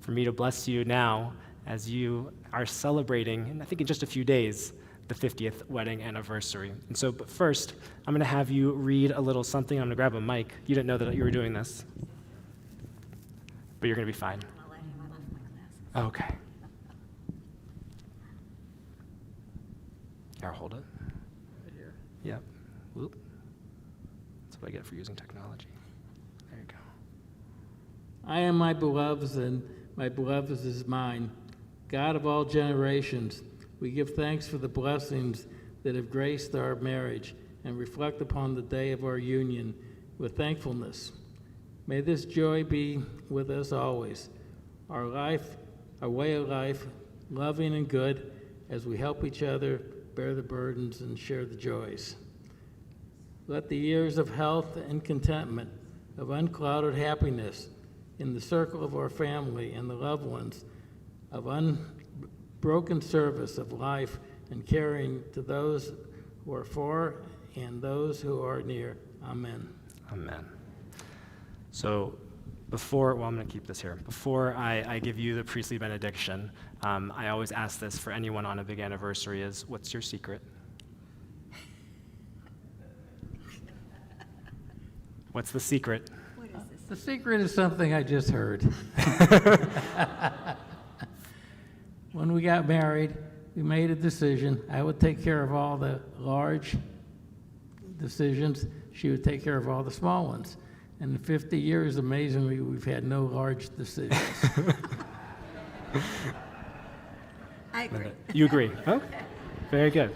For me to bless you now as you are celebrating, and I think in just a few days, the 50th wedding anniversary. And so, but first, I'm going to have you read a little something. I'm going to grab a mic. You didn't know that you were doing this, but you're going to be fine. I'll let him. I left my glasses. Okay. Here, hold it. Right here. Yep. Whoop. That's what I get for using technology. There you go. I am my beloved's, and my beloved's is mine. God of all generations, we give thanks for the blessings that have graced our marriage and reflect upon the day of our union with thankfulness. May this joy be with us always. Our life, our way of life, loving and good, as we help each other bear the burdens and share the joys. Let the years of health and contentment, of unclouded happiness in the circle of our family and the loved ones, of unbroken service of life and caring to those who are far and those who are near. Amen. Amen. So I'm going to keep this here. Before I give you the priestly benediction, I always ask this for anyone on a big anniversary is, what's your secret? What's the secret? What is this? The secret is something I just heard. When we got married, we made a decision. I would take care of all the large decisions. She would take care of all the small ones. And in 50 years, amazingly, we've had no large decisions. I agree. You agree? Okay. Very good.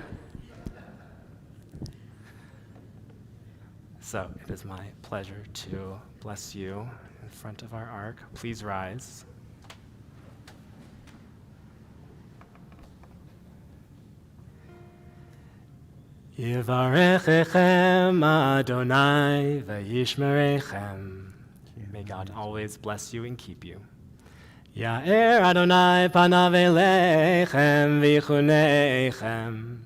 So it is my pleasure to bless you in front of our ark. Please rise. Yivarechechem Adonai v'yishmerechem. May God always bless you and keep you. Ya'er Adonai panav elechem v'yichunechem.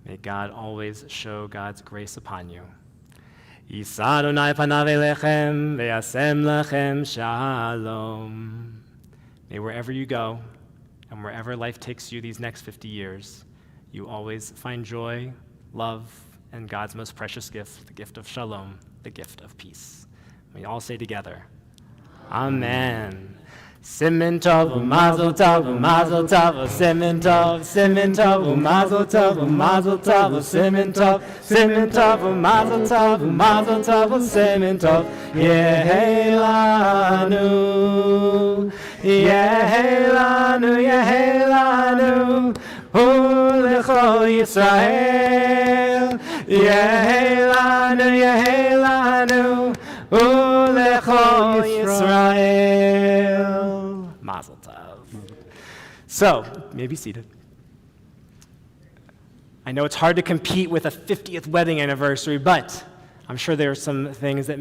May God always show God's grace upon you. Yisa Adonai panav elechem v'yasem lechem shalom. May wherever you go and wherever life takes you these next 50 years, you always find joy, love, and God's most precious gift, the gift of shalom, the gift of peace. We all say together, Amen. Simin tov u'mazel tov u'mazel tov u'simin tov, simin tov u'mazel tov u'mazel tov u'simin tov, simin tov u'mazel tov u'mazel tov u'simin tov. Yehei lanu, yehei lanu, yehei lanu, u'lechol Yisrael. Yehei lanu, u'lechol Yisrael. Mazel tov. So, you may be seated. I know it's hard to compete with a 50th wedding anniversary, but I'm sure there are some things that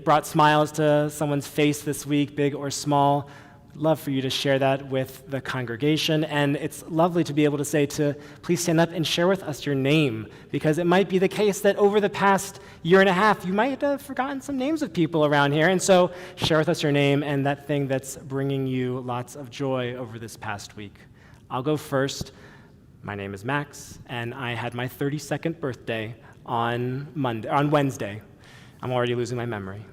brought smiles to someone's face this week, big or small. love for you to share that with the congregation. And it's lovely to be able to say to please stand up and share with us your name, because it might be the case that over the past year and a half, you might have forgotten some names of people around here. And so share with us your name and that thing that's bringing you lots of joy over this past week. I'll go first. My name is Max, and I had my 32nd birthday on Wednesday. I'm already losing my memory.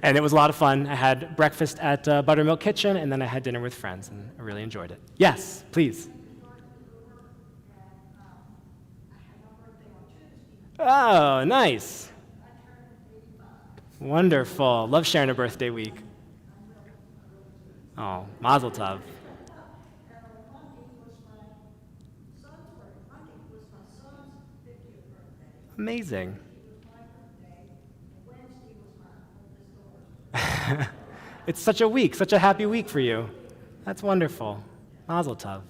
And it was a lot of fun. I had breakfast at Buttermilk Kitchen, and then I had dinner with friends, and I really enjoyed it. Yes, please. Oh, nice. Wonderful. Love sharing a birthday week. Oh, mazel tov. Amazing. It's such a week, such a happy week for you. That's wonderful. Mazel tov.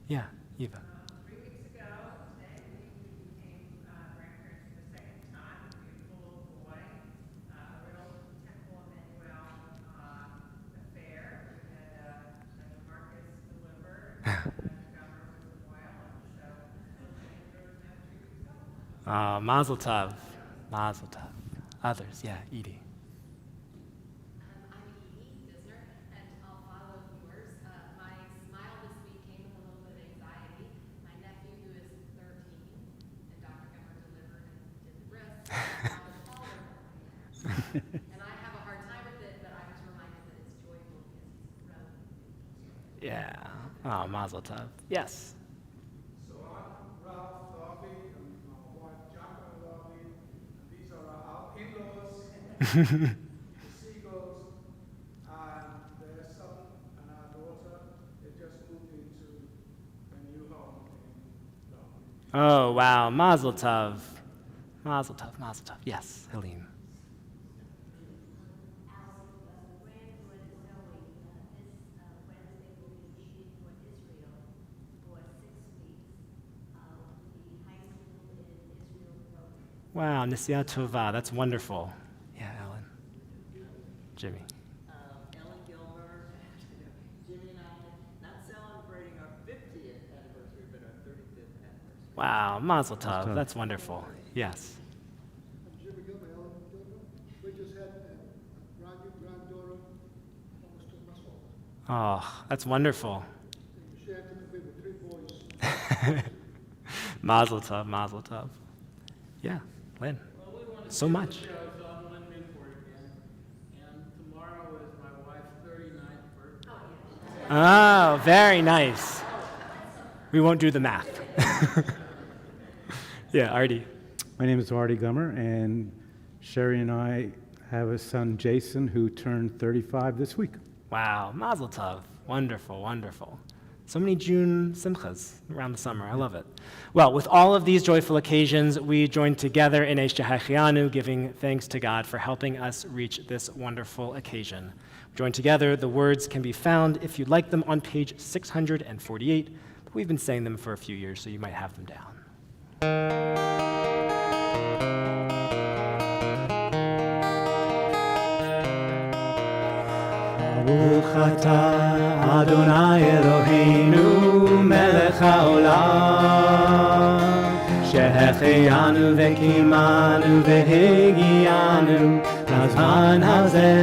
Yeah, Eva. 3 weeks ago, today, we became grandparents for the second time, a beautiful boy, a real Temple Emanu-El affair. We had Marcus delivered, and the governor was the oil, and so there was another 3 weeks old. Mazel tov. Mazel tov. Others, yeah, Edie. I'm Edie Disner, and I'll follow yours. My smile this week came with a little bit of anxiety. My nephew, who is 13, and Dr. Gummer delivered and did the wrist, was taller. And I have a hard time with it, but I was reminded that it's joyful because he's relatively. Yeah. Oh, mazel tov. Yes. So I'm Ralph Darby and my wife Jacqueline Darby, and these are our in-laws, the Seagulls, and their son and our daughter. They just moved into a new home in Darby. Oh, wow. Mazel tov. Mazel tov. Mazel tov. Yes, Helene. Wow, Nisiya Tova. That's wonderful. Yeah, Alan. Jimmy. Ellen Gilmer, Jimmy and I, not celebrating our 50th anniversary, but our 35th anniversary. Wow, Mazel tov. That's wonderful. Yes. I'm Jimmy Gilmer, Ellen Gilmer. We just had a brand new granddaughter, almost 2 months old. Oh, that's wonderful. And she had to live with 3 boys. Mazel tov, mazel tov. Yeah, Lynn. Well, we want to So much. So I'm Lynn Minford again, and tomorrow is my wife's 39th birthday. Oh, very nice. We won't do the math. Yeah, Artie. My name is Artie Gummer, and Sherry and I have a son, Jason, who turned 35 this week. Wow, mazel tov. Wonderful, wonderful. So many June simchas around the summer. I love it. Well, with all of these joyful occasions, we join together in Eish Shehachianu, giving thanks to God for helping us reach this wonderful occasion. Join together. The words can be found, if you'd like them, on page 648. But we've been saying them for a few years, so you might have them down. ברוך אתה אדוני אלוהינו מלך העולם שהחיינו וקיימנו והגיענו לזמן הזה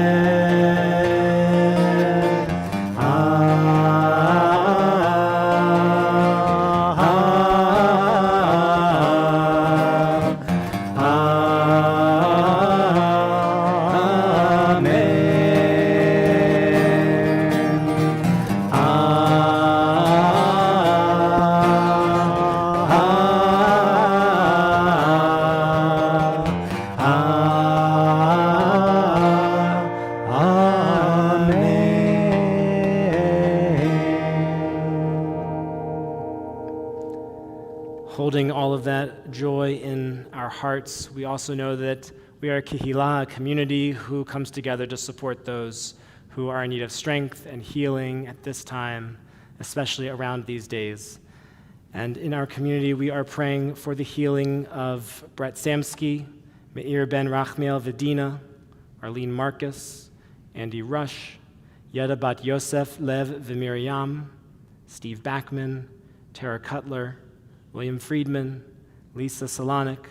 Holding all of that joy in our hearts, we also know that we are a kehillah, a community who comes together to support those who are in need of strength and healing at this time, especially around these days. And in our community, we are praying for the healing of Brett Samsky, Meir Ben Rachmiel Vedina, Arlene Marcus, Andy Rush, Yeda Bat Yosef Lev V'Miriam, Steve Backman, Tara Cutler, William Friedman, Lisa Solonik,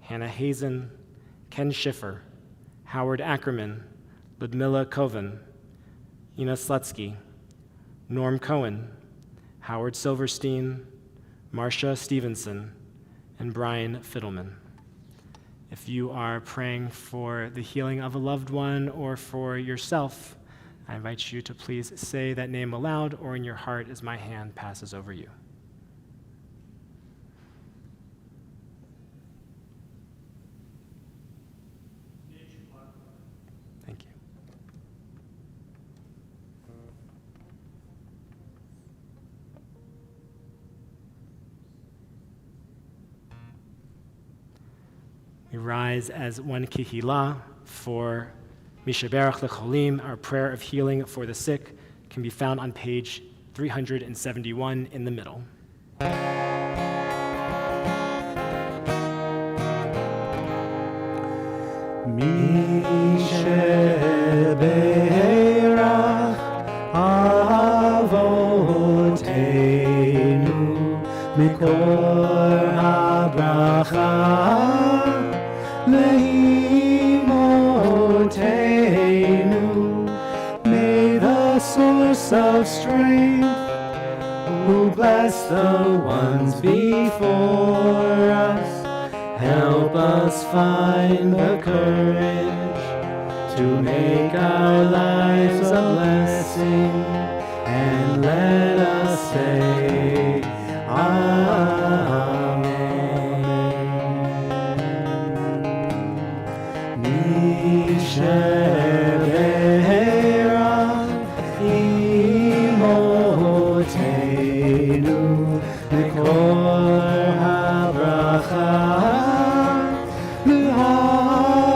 Hannah Hazen, Ken Schiffer, Howard Ackerman, Ludmila Koven, Ina Slutsky, Norm Cohen, Howard Silverstein, Marcia Stevenson, and Brian Fiddleman. If you are praying for the healing of a loved one or for yourself, I invite you to please say that name aloud or in your heart as my hand passes over you. Thank you. We rise as one kihila for Mishaberach Lecholim. Our prayer of healing for the sick can be found on page 371 in the middle. Mishaberach Avoteinu Mikor HaBracha Leimotenu. May the source of strength, who bless the ones before us, help us find the courage to make our lives a blessing, and let us say, Amen. Mishaberach Imotenu Mikor HaBracha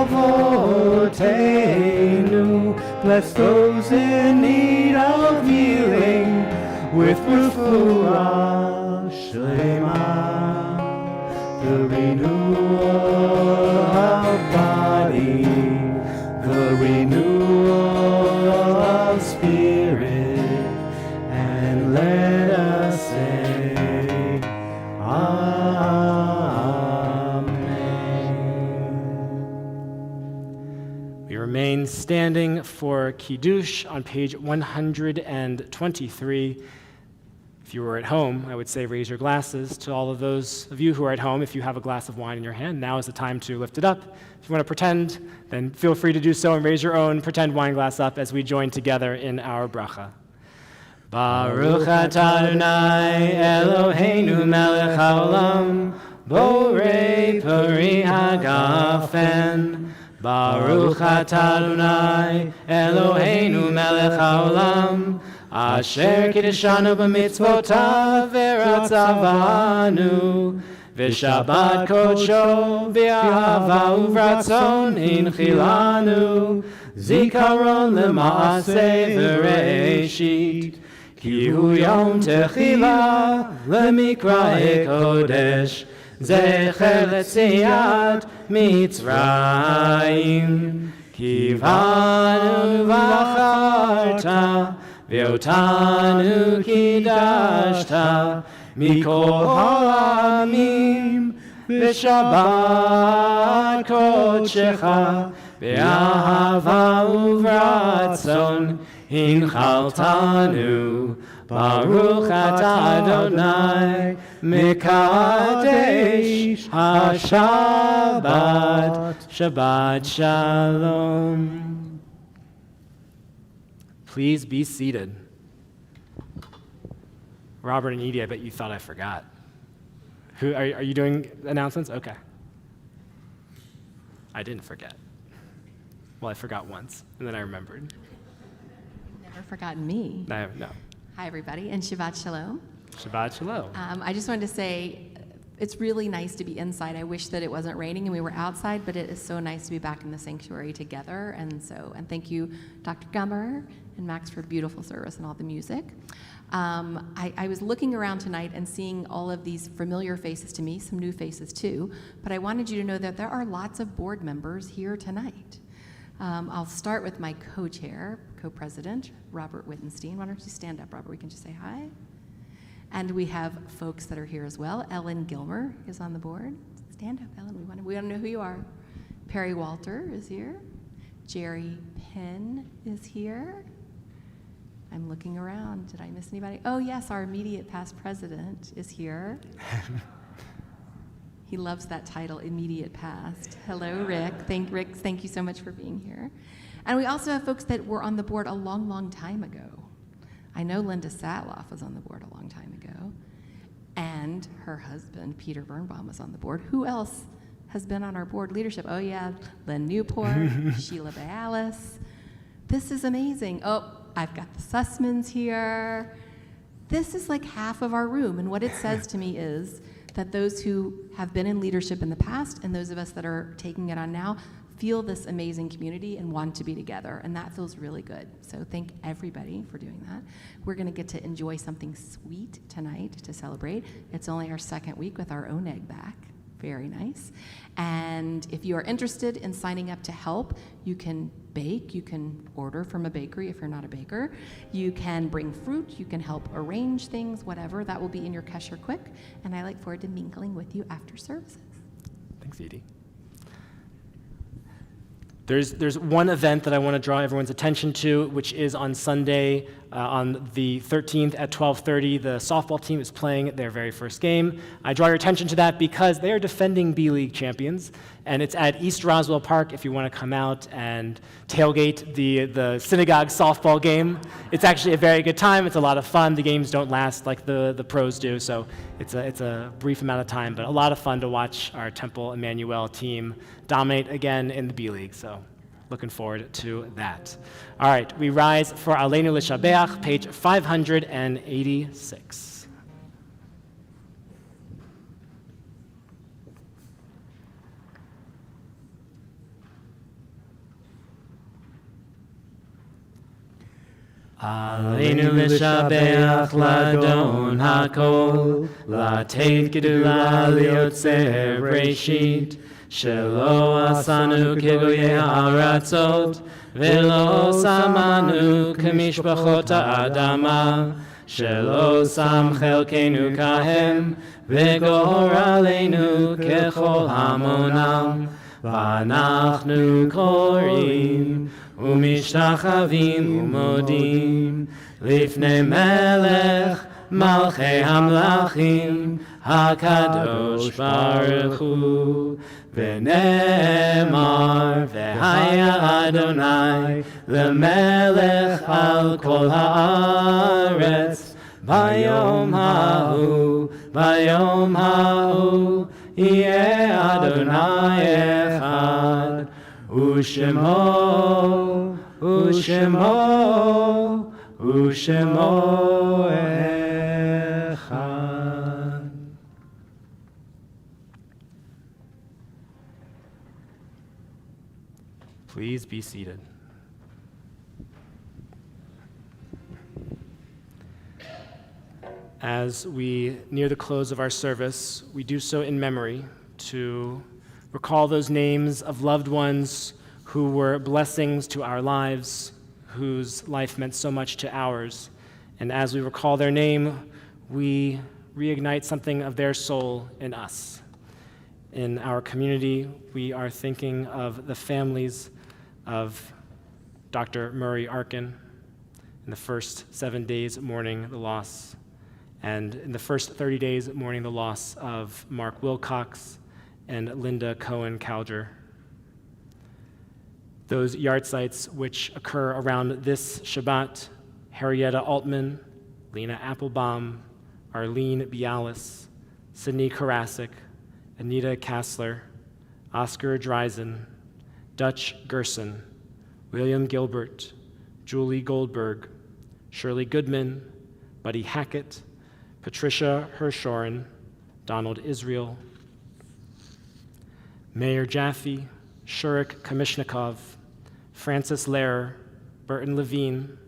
Avotenu. Bless those in need of healing with refuah shlema, the renewal of body, the renewal of spirit, and let us say, Amen. We remain standing for Kiddush on page 123. If you were at home, I would say raise your glasses. To all of those of you who are at home, if you have a glass of wine in your hand, now is the time to lift it up. If you want to pretend, then feel free to do so and raise your own pretend wine glass up as we join together in our bracha. Baruch atah Adonai Eloheinu melech haolam, borei peri hagafen. Baruch atah Adonai Eloheinu melech haolam, asher kiddushanu b'mitzvotav v'ratzavanu, v'shabbat kodsho b'ahava uvratzon hinchilanu, zikaron lema'aseh v'reishit, ki hu yom techila lemikra kodesh, zecher letziat mitzrayim, kivanu v'acharta, Ve'otanu kidashta mikol ha'amim, v'shabbat kodshecha be'ahava uvratzon hinchaltanu. Baruch atah Adonai mekadesh haShabbat. Shabbat shalom. Please be seated. Robert and Edie, I bet you thought I forgot. Who are you doing announcements? Okay. I didn't forget. Well, I forgot once, and then I remembered. Never forgotten me. No. Hi, everybody, and Shabbat Shalom. Shabbat Shalom. I just wanted to say it's really nice to be inside. I wish that it wasn't raining and we were outside, but it is so nice to be back in the sanctuary together. And thank you, Dr. Gummer and Max, for beautiful service and all the music. I was looking around tonight and seeing all of these familiar faces to me, some new faces too, but I wanted you to know that there are lots of board members here tonight. I'll start with my co-chair, co-president, Robert Wittenstein. Why don't you stand up, Robert? We can just say hi. And we have folks that are here as well. Ellen Gilmer is on the board. Stand up, Ellen. We want to know who you are. Perry Walter is here. Jerry Penn is here. I'm looking around. Did I miss anybody? Oh, yes, our immediate past president is here. He loves that title, immediate past. Hello, Rick. Thank you so much for being here. And we also have folks that were on the board a long, long time ago. I know Linda Satloff was on the board a long time ago. And her husband, Peter Birnbaum, was on the board. Who else has been on our board leadership? Oh, yeah, Lynn Newport, Sheila Bayalis. This is amazing. Oh, I've got the Sussmans here. This is like half of our room. And what it says to me is that those who have been in leadership in the past and those of us that are taking it on now feel this amazing community and want to be together. And that feels really good. So thank everybody for doing that. We're going to get to enjoy something sweet tonight to celebrate. It's only our second week with our own egg back. Very nice. And if you are interested in signing up to help, you can bake, you can order from a bakery if you're not a baker, you can bring fruit, you can help arrange things, whatever. That will be in your Kesher Quick, and I look forward to mingling with you after services. Thanks, Edie. There's one event that I want to draw everyone's attention to, which is on Sunday, on the 13th at 12:30. The softball team is playing their very first game. I draw your attention to that because they are defending B-League champions, and it's at East Roswell Park if you want to come out and tailgate the synagogue softball game. It's actually a very good time. It's a lot of fun. The games don't last like the pros do, so it's a brief amount of time, but a lot of fun to watch our Temple Emanu-El team dominate again in the B-League, so looking forward to that. All right, we rise for Aleinu L'Shabeach, page 586. Aleinu L'Shabeach Ladon HaKol, Lateit Gedula Liotzer Breshit, Shelo asanu kegoyei ha'aratzot, velo samanu kemishpachot ha'adama, shelo sam chelkenu kahem, vegoralenu kechol hamonam, v'anachnu korim, umishtachavim umodim, lifnei melech, malchei hamlachim, HaKadosh Baruch Hu, V'ne'emar, V'haya Adonai, L'melech al kol ha'aretz, Bayom ha'u, Yeh Adonai echad, U'shemo echad. Please be seated. As we near the close of our service, we do so in memory to recall those names of loved ones who were blessings to our lives, whose life meant so much to ours. And as we recall their name, we reignite something of their soul in us. In our community, we are thinking of the families of Dr. Murray Arkin in the first 7 days mourning the loss, and in the first 30 days mourning the loss of Mark Wilcox and Linda Cohen Calger. Those yahrzeits which occur around this Shabbat: Harrietta Altman, Lena Applebaum, Arlene Bialis, Sydney Karasik, Anita Kassler, Oscar Dreisen, Dutch Gerson, William Gilbert, Julie Goldberg, Shirley Goodman, Buddy Hackett, Patricia Hershoren, Donald Israel, Mayor Jaffe, Shurik Kamishnikov, Francis Lehrer, Burton Levine,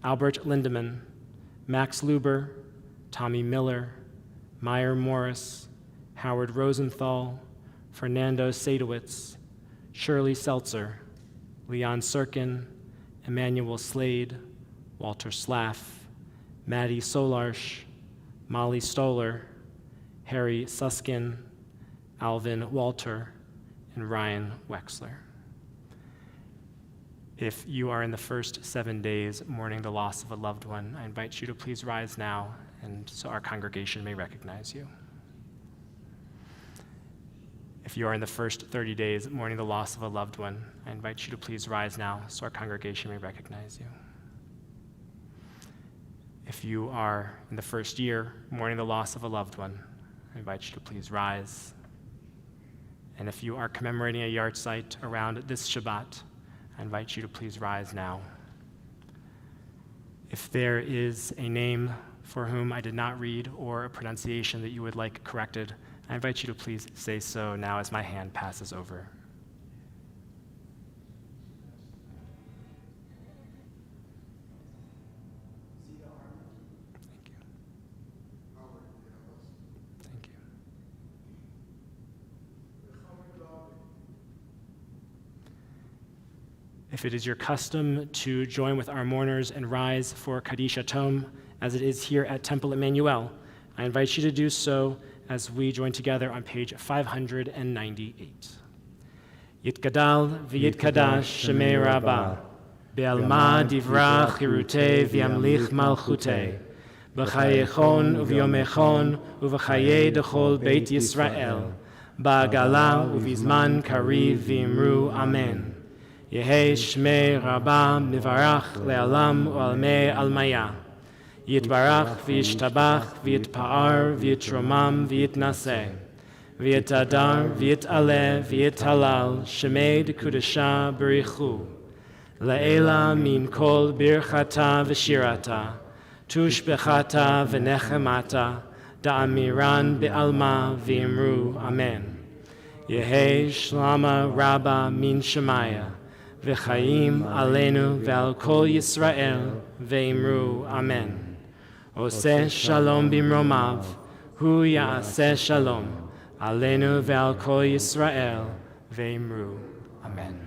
Albert Lindemann, Max Luber, Tommy Miller, Meyer Morris, Howard Rosenthal, Fernando Sadowitz, Shirley Seltzer, Leon Sirkin, Emmanuel Slade, Walter Slaff, Maddie Solarsh, Molly Stoller, Harry Suskin, Alvin Walter, and Ryan Wexler. If you are in the first 7 days mourning the loss of a loved one, I invite you to please rise now, and so our congregation may recognize you. If you are in the first 30 days mourning the loss of a loved one, I invite you to please rise now, so our congregation may recognize you. If you are in the first year mourning the loss of a loved one, I invite you to please rise. And if you are commemorating a yahrzeit around this Shabbat, I invite you to please rise now. If there is a name for whom I did not read or a pronunciation that you would like corrected, I invite you to please say so now as my hand passes over. Thank you. Thank you. If it is your custom to join with our mourners and rise for Kaddish Atom, as it is here at Temple Emanu-El, I invite you to do so as we join together on page 598. Yitgadal v'yitkadash shemei Rabbah, be'alma divrach chirutei v'yamlich malchutei, b'chayechon u'v'yomechon u'v'chayei dechol Beit Yisrael, ba'agala u'vizman kariv v'imru amen. Yehei shmei Rabbah mivarach le'alam u'almei almaya. Yitbarach v'yishtabach v'yitpa'ar v'yitromam v'yitnaseh. V'yitadar v'yitaleh v'yitalal shemei dekudesha berichu. Le'ela min kol birchata v'shirata. Tushbechata v'nechemata. Da'amiran be'alma v'imru amen. Yehei shlama rabba min shemaya. V'chaim aleinu ve'al kol Yisrael ve'imru amen. Oseh shalom bimromav, hu ya'aseh shalom, aleinu ve'al kol Yisrael ve'imru amen.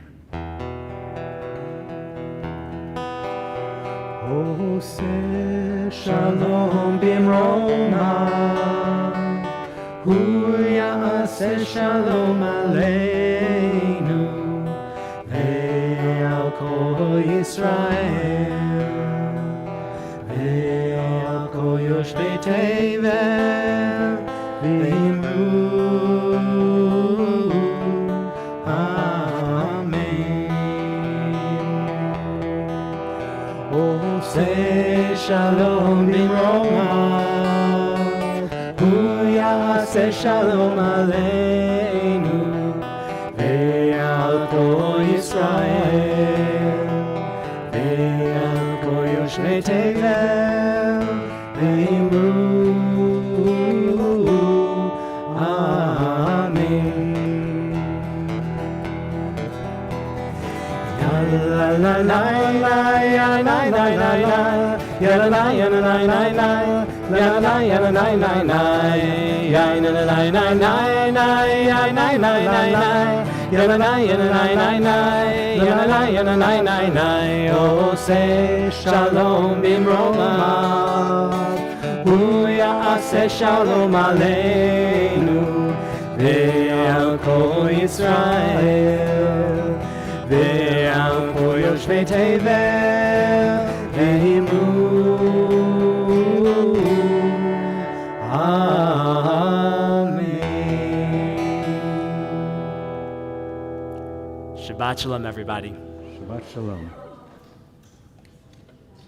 Oseh shalom bimromav, hu ya'aseh shalom aleinu ve'al kol Yisrael ve'al kol yoshvei tevel ve'imru amen. Oseh shalom bimromav, hu ya'aseh shalom aleinu ve'al kol Yisrael ve'al kol yoshvei tevel ve'imru amen. Ya la la la la ya la la la la ya la la ya la la la la ya la la ya la la la la ya la la la la la ya la la la la la ya la la ya la la la la ya la la ya la la la la. Oseh shalom bimromav, hu ya'aseh shalom aleinu ve'al kol Yisrael ve'al kol yoshvei tevel ve'imru amen. Shabbat shalom, everybody. Shabbat shalom.